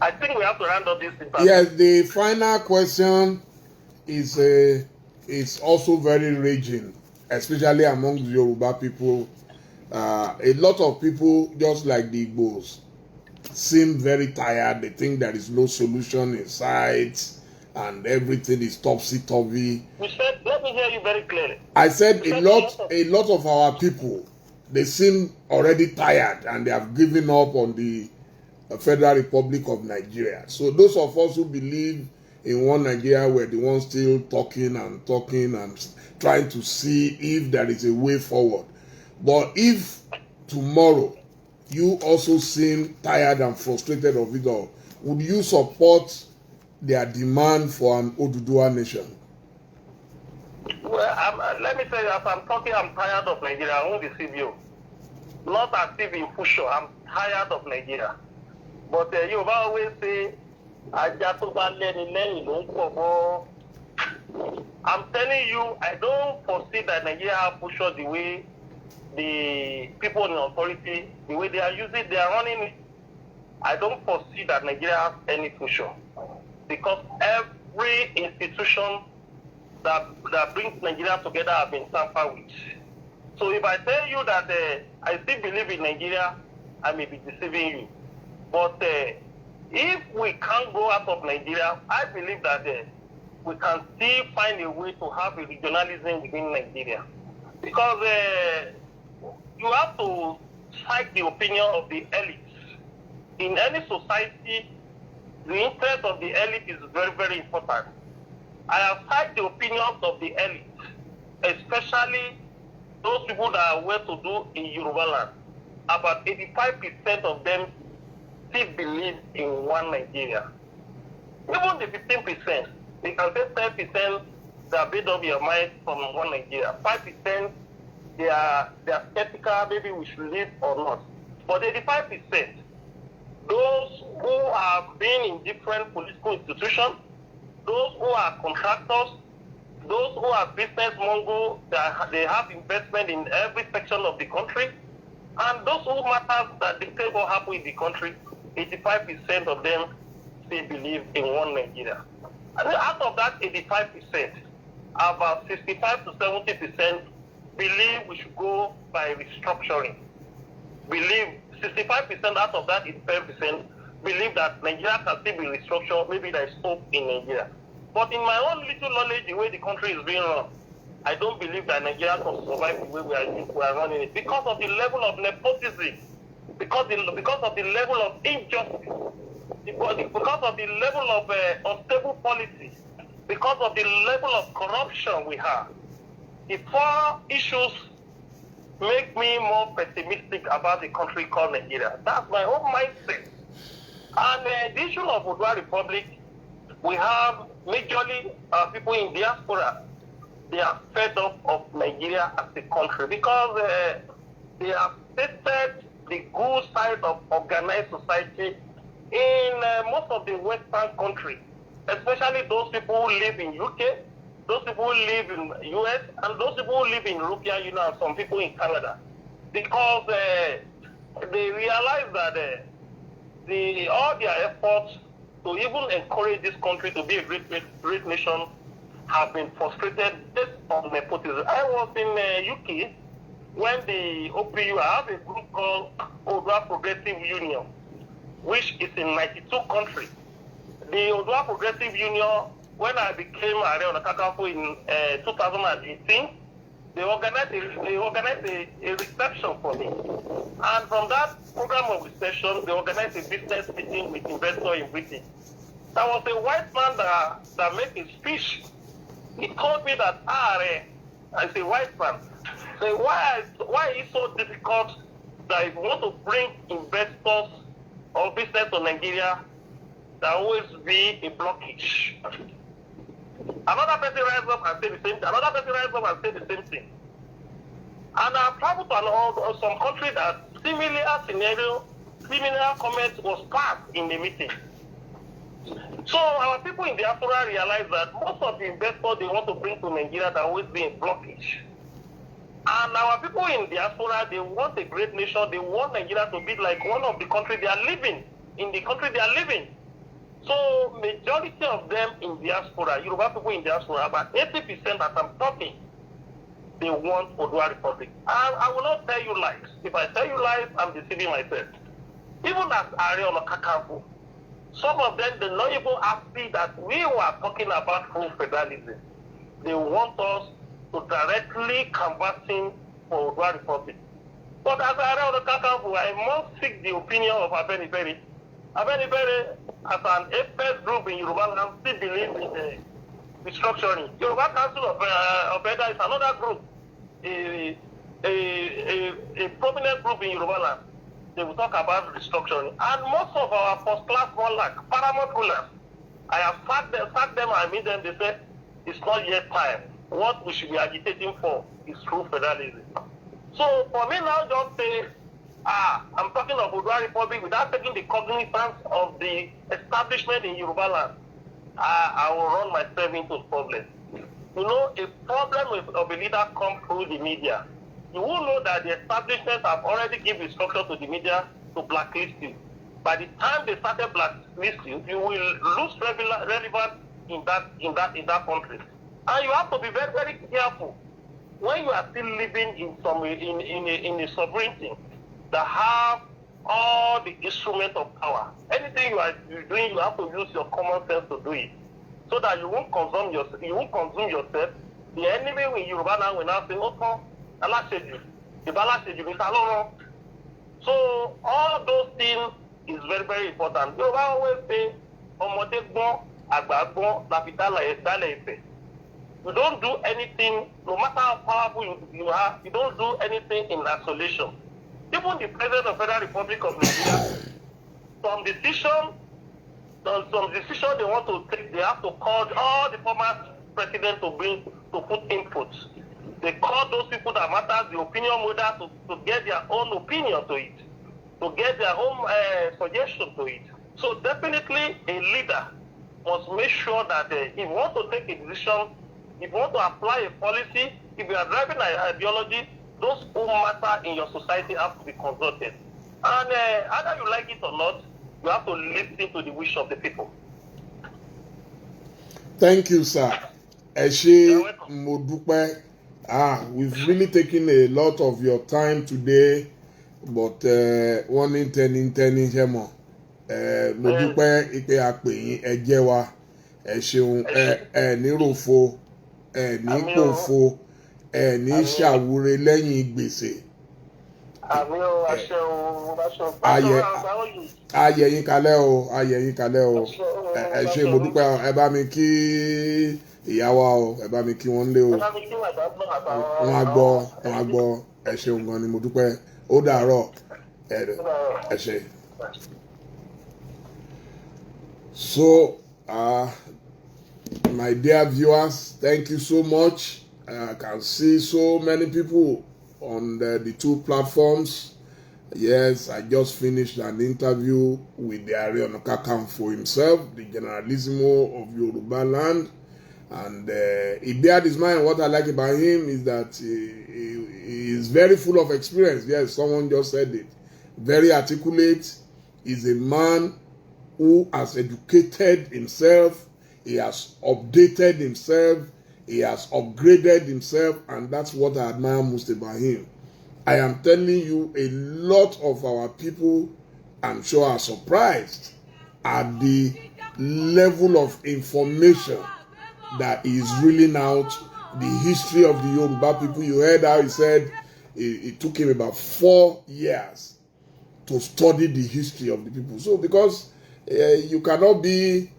S2: I think we have to round up this interview.
S1: Yes, the final question is also very raging, especially among the Yoruba people. A lot of people, just like the Igbos, seem very tired. They think there is no solution in sight and everything is topsy-turvy.
S2: You said, let me hear you very clearly.
S1: I said a lot of our people, they seem already tired and they have given up on the Federal Republic of Nigeria. So those of us who believe in one Nigeria were the ones still talking and trying to see if there is a way forward. But if tomorrow you also seem tired and frustrated of it all, would you support their demand for an Oduduwa nation?
S2: Well, let me tell you, as I'm talking, I'm tired of Nigeria. I won't deceive you. Not as if in Fusho, I'm tired of Nigeria. But you always say, I'm telling you, I don't foresee that Nigeria have Fusho the way the people in authority, the way they are using, they are running it. I don't foresee that Nigeria has any Fusho. Because every institution that brings Nigeria together have been tampered with. So if I tell you that I still believe in Nigeria, I may be deceiving you. But if we can't go out of Nigeria, I believe that we can still find a way to have a regionalism within Nigeria. Because you have to cite the opinion of the elites. In any society, the interest of the elite is very, very important. I have cited the opinions of the elite, especially those people that are well-to-do in Yoruba land. About 85% of them still believe in one Nigeria. Even the 15%, they can say 10% they are made up their mind from one Nigeria. 5% they are skeptical, maybe we should live or not. But 85%, those who have been in different political institutions, those who are contractors, those who are business mongrels, they have investment in every section of the country, and those who matter that dictate what happens in the country, 85% of them still believe in one Nigeria. And out of that 85%, about 65 to 70% believe we should go by restructuring. believe 65% out of that is 10% believe that Nigeria can still be restructured. Maybe there is hope in Nigeria. But in my own little knowledge, the way the country is being run, I don't believe that Nigeria can survive the way we are running it because of the level of nepotism, because of the level of injustice, because of the level of unstable policy, because of the level of corruption we have. The four issues make me more pessimistic about the country called Nigeria. That's my own mindset. And the issue of Oodua Republic, we have majorly people in diaspora. They are fed up of Nigeria as a country because they have tasted the good side of organized society in most of the Western countries, especially those people who live in UK, those people who live in US, and those people who live in European Union, and some people in Canada, because they realize that all their efforts to even encourage this country to be a great nation have been frustrated based on nepotism. I was in UK when the OPU, I have a group called Oodua Progressive Union, which is in 92 countries. The Oodua Progressive Union, when I became Ààrẹ Ọ̀nà Kakanfò in 2018, they organized a reception for me. And from that program of reception, they organized a business meeting with investors in Britain. There was a white man that made a speech. He told me that as a white man, say why is it so difficult that if you want to bring investors or business to Nigeria, there always be a blockage. Another person rises up and say the same thing. Another person rises up and say the same thing. And I've traveled to some country that similar comments was passed in the meeting. So our people in diaspora realize that most of the investors they want to bring to Nigeria there always be a blockage. And our people in diaspora, they want a great nation. They want Nigeria to be like one of the countries they are living, in the country they are living. So majority of them in diaspora, Yoruba people in diaspora, about 80% that I'm talking, they want Oodua Republic. And I will not tell you lies. If I tell you lies, I'm deceiving myself. Even as Ààrẹ Ọ̀nà Kakanfò, some of them, they not even happy that we were talking about full federalism. They want us to directly canvassing for Oodua Republic. But as Ààrẹ Ọ̀nà Kakanfò, I must seek the opinion of Afenifere. Afenifere, as an expert group in Yoruba land, still believes in restructuring. Yoruba Council of Elders is another group, a prominent group in Yoruba land. They will talk about restructuring. And most of our first-class monarchs, paramount rulers, I have sacked them and meet them, they said, it's not yet time. What we should be agitating for is true federalism. So for me now, just say, I'm talking of Oodua Republic without taking the cognizance of the establishment in Yoruba land. I will run myself into problems. You know, a problem of a leader comes through the media. You will know that the establishment have already given instruction to the media to blacklist you. By the time they started blacklist you, you will lose relevance in that country. And you have to be very, very careful when you are still living in a sovereignty that have all the instruments of power. Anything you are doing, you have to use your common sense to do it, so that you won't consume yourself. The enemy in Yoruba now will now say, "Okay, Alaseju, the Alaseju is alone." So all those things is very, very important. Yoruba always say, "Ọmọdé gbọ́n, àgbà gbọ́n, la fi dálẹ̀ ìfẹ́." You don't do anything, no matter how powerful you are, you don't do anything in isolation. Even the President of the Federal Republic of Nigeria, some decision they want to take, they have to call all the former presidents to put inputs. They call those people that matter, the opinion leaders, to get their own opinion to it, to get their own suggestion to it. So definitely a leader must make sure that if you want to take a decision, if you want to apply a policy, if you are driving an ideology, those who matter in your society have to be consulted. And either you like it or not, you have to listen to the wish of the people.
S1: Thank you, sir. Eshe Modupe. We've really taken a lot of your time today. but wọ́n ní tẹni ṣe mọ̀ mo dúpẹ́ ìpè àpè yín ẹ jẹ́ wa ẹ ṣeun ẹ ní ròfo ẹ ní pòfo ẹ ní ṣàwúre lẹ́yìn gbèsè.
S2: àmì o àṣẹ o
S1: ayẹ yín kalẹ̀ o ayẹ yín kalẹ̀ o ẹ ṣe mo dúpẹ́ ẹ bá mi kí ìyá wa o ẹ bá mi kí wọ́n lé o wọ́n á gbọ́ ẹ ṣeun gan ni mo dúpẹ́ ó dàárọ̀ ẹ ṣe. So my dear viewers, thank you so much. I can see so many people on the two platforms. Yes, I just finished an interview with the Ààrẹ Ọ̀nà Kakanfò himself, the Generalissimo of Yoruba land. And he bared his mind. What I like about him is that he is very full of experience. Yes, someone just said it. Very articulate. He's a man who has educated himself. He has updated himself. He has upgraded himself. And that's what I admire most about him. I am telling you, a lot of our people, I'm sure, are surprised at the level of information that is reeling out, the history of the Yoruba people. You heard how he said it took him about 4 years to study the history of the people. So because you cannot be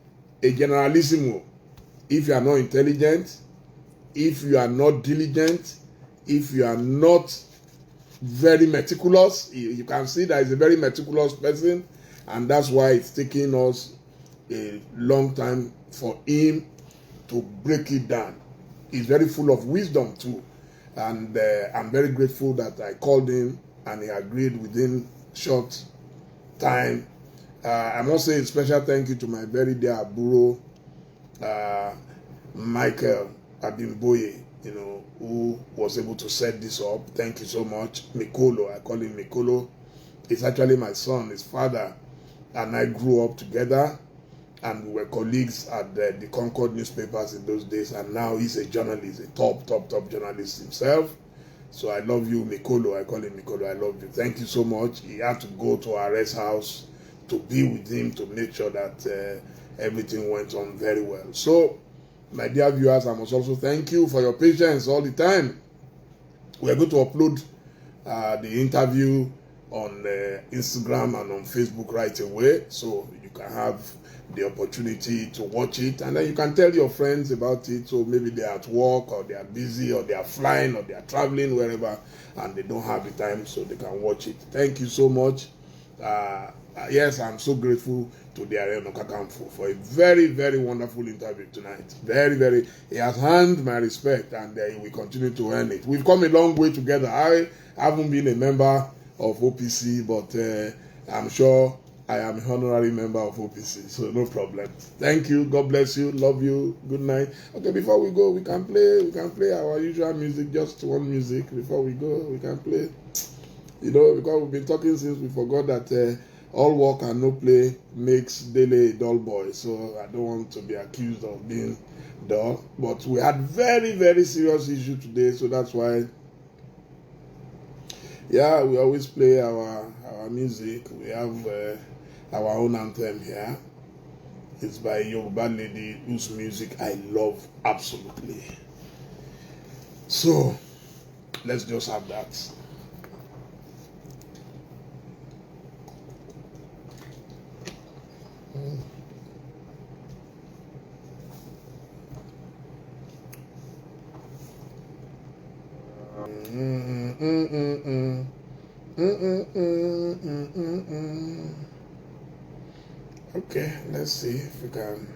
S1: a generalissimo if you are not intelligent, if you are not diligent, if you are not very meticulous. You can see that he's a very meticulous person, and that's why it's taking us a long time for him to break it down. He's very full of wisdom too, and I'm very grateful that I called him and he agreed within short time. I must say a special thank you to my very dear Aburo, Michael Abimboye, who was able to set this up. Thank you so much. Mikolo, I call him Mikolo. It's actually my son. His father and I grew up together, and we were colleagues at the Concord newspapers in those days, and now he's a journalist, a top journalist himself. So I love you, Mikolo. I call him Mikolo. I love you. Thank you so much. He had to go to our rest house to be with him to make sure that everything went on very well. So, my dear viewers, I must also thank you for your patience all the time. We are going to upload the interview on Instagram and on Facebook right away, so you can have the opportunity to watch it, and then you can tell your friends about it. So maybe they are at work, or they are busy, or they are flying, or they are traveling wherever, and they don't have the time, so they can watch it. Thank you so much. Yes, I'm so grateful to the Ààrẹ Ọ̀nà Kakanfò for a very, very wonderful interview tonight. Very, he has earned my respect, and he will continue to earn it. We've come a long way together. I haven't been a member of OPC, but I'm sure I am an honorary member of OPC, so no problem. Thank you. God bless you. Love you. Good night. Okay, before we go, we can play our usual music, just one music. Before we go, we can play. Because we've been talking since we forgot that all work and no play makes Dele a dull boy. So I don't want to be accused of being dull. But we had very, very serious issue today, so that's why. Yeah, we always play our music. We have our own anthem here. It's by a Yoruba lady whose music I love absolutely. So let's just have that. Okay, let's see if we can.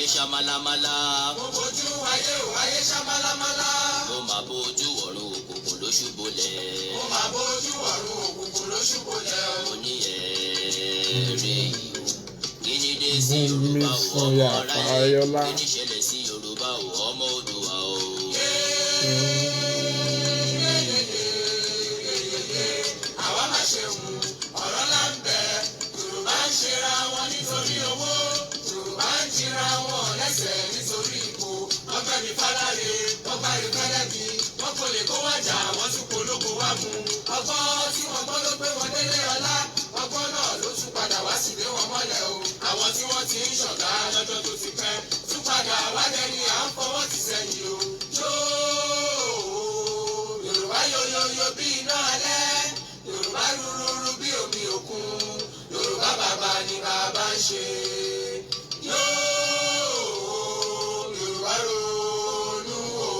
S3: ayé ṣamalamala.
S4: Mo bójú ayé o, ayé ṣamalamala.
S3: Mo máa bójú ọ̀run òkùnkùn ló ṣubúlẹ̀.
S4: Mo máa bójú ọ̀run òkùnkùn ló ṣubúlẹ̀ o.
S3: Mo ní ẹ̀ẹ́rẹ́ yìí o. Kí ni dé sí Yorùbá o ọmọ aráyé? Kí ni ṣẹlẹ̀ sí Yorùbá o ọmọ Oòduà o?
S4: Àwa máa ṣe wù ọ̀rọ̀ là ń bẹ. Yorùbá ń ṣera wọn nítorí owó. Yorùbá ń jìra wọn lẹ́sẹ̀ nítorí ipò. Wọ́n fẹ́ mi fáláre, wọ́n gbá rí fẹ́lẹ́bí. Wọ́n kò lè kó wájà, wọ́n tún polówó wá mú. Ọgbọ́n tí wọ́n gbọ́ ló gbé wọn délé ọlá. Ọgbọ́n náà ló tún padà wá sí lé wọn mọ́lẹ̀ o. Àwọn tí wọ́n ti ń ṣọ̀gá lọ́jọ́ tó ti pẹ́. Tún padà wálẹ̀ ni à ń fọwọ́ ti sẹ́yìn o. Yorùbá yoyoyo bí iná alẹ́. Yorùbá rúrúrú bí omi òkun. Yorùbá bàbá ni bàbá ń ṣe. Yorùbá ronú o.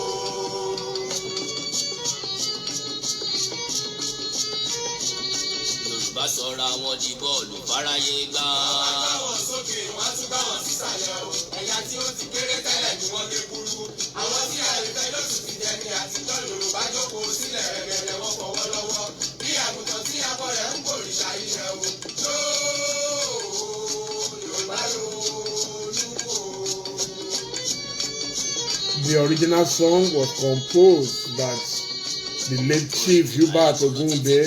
S3: Yorùbá sọra wọn di bọ́ọ̀lù fáráyé gbá.
S4: Wọ́n bá wọn sókè, wọ́n tún bá wọn sísàlẹ̀ o. Ẹ̀yà tí ó ti kéré tẹ́lẹ̀ ni wọ́n gé kúrú. Àwọn tí àìfẹ́ ló sì ti jẹni àtijọ́ Yorùbá jókòó sílẹ̀ rẹ̀gẹ̀dẹ̀ wọ́n fọwọ́ lọ́wọ́. Bí àgùntàn tí akọ rẹ̀ ń gbòrìṣà ilẹ̀ o. Yorùbá ronú o.
S1: The original song was composed by the late Chief Hubert Ogunde.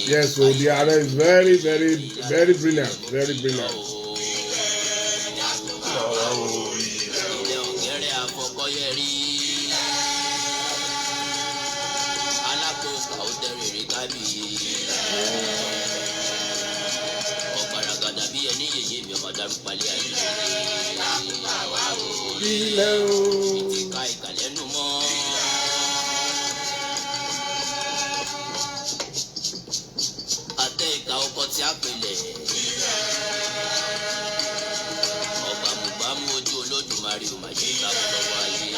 S1: Yes, so the Ààrẹ is very, very, very brilliant, very brilliant.
S3: Ilé ọ̀gẹ́rẹ́ àfọkọ́yẹ rí. Alákòókò àwòtẹ́rẹ̀ rí kábì. Ọ̀gbàràgàdà bí ẹni yèyé mi ọmọ darúpalẹ̀ ayé.
S1: Ilé o.
S3: Ìtìká ìkàlẹ́nu mọ́. Àtẹ ìka ọkọ̀ tí a pèlè. Ọ̀gbàmùgbàmù ojú Olódùmarè ò máa ṣe ìgbà lọ́wọ́ ayé.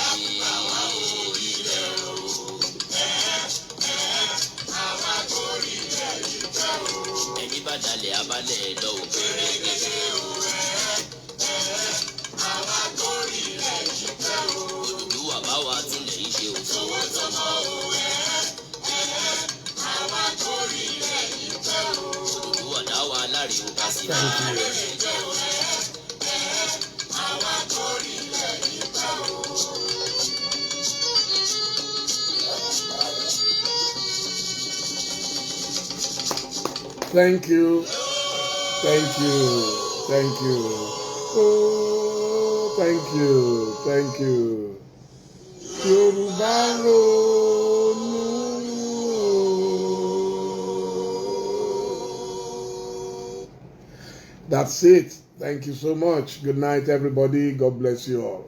S3: Ẹni bá dalẹ̀ abalẹ̀ lọ òkèèrè gẹ́gẹ́. Olùdúwà bá wa túnlẹ̀ yìí ṣe òṣòwò tọmọ. Olùdúwà dá wa láre ó bá sí máa.
S1: Thank you. Thank you. Thank you. Oh, thank you. Thank you. Yorùbá ronú. That's it. Thank you so much. Good night, everybody. God bless you all.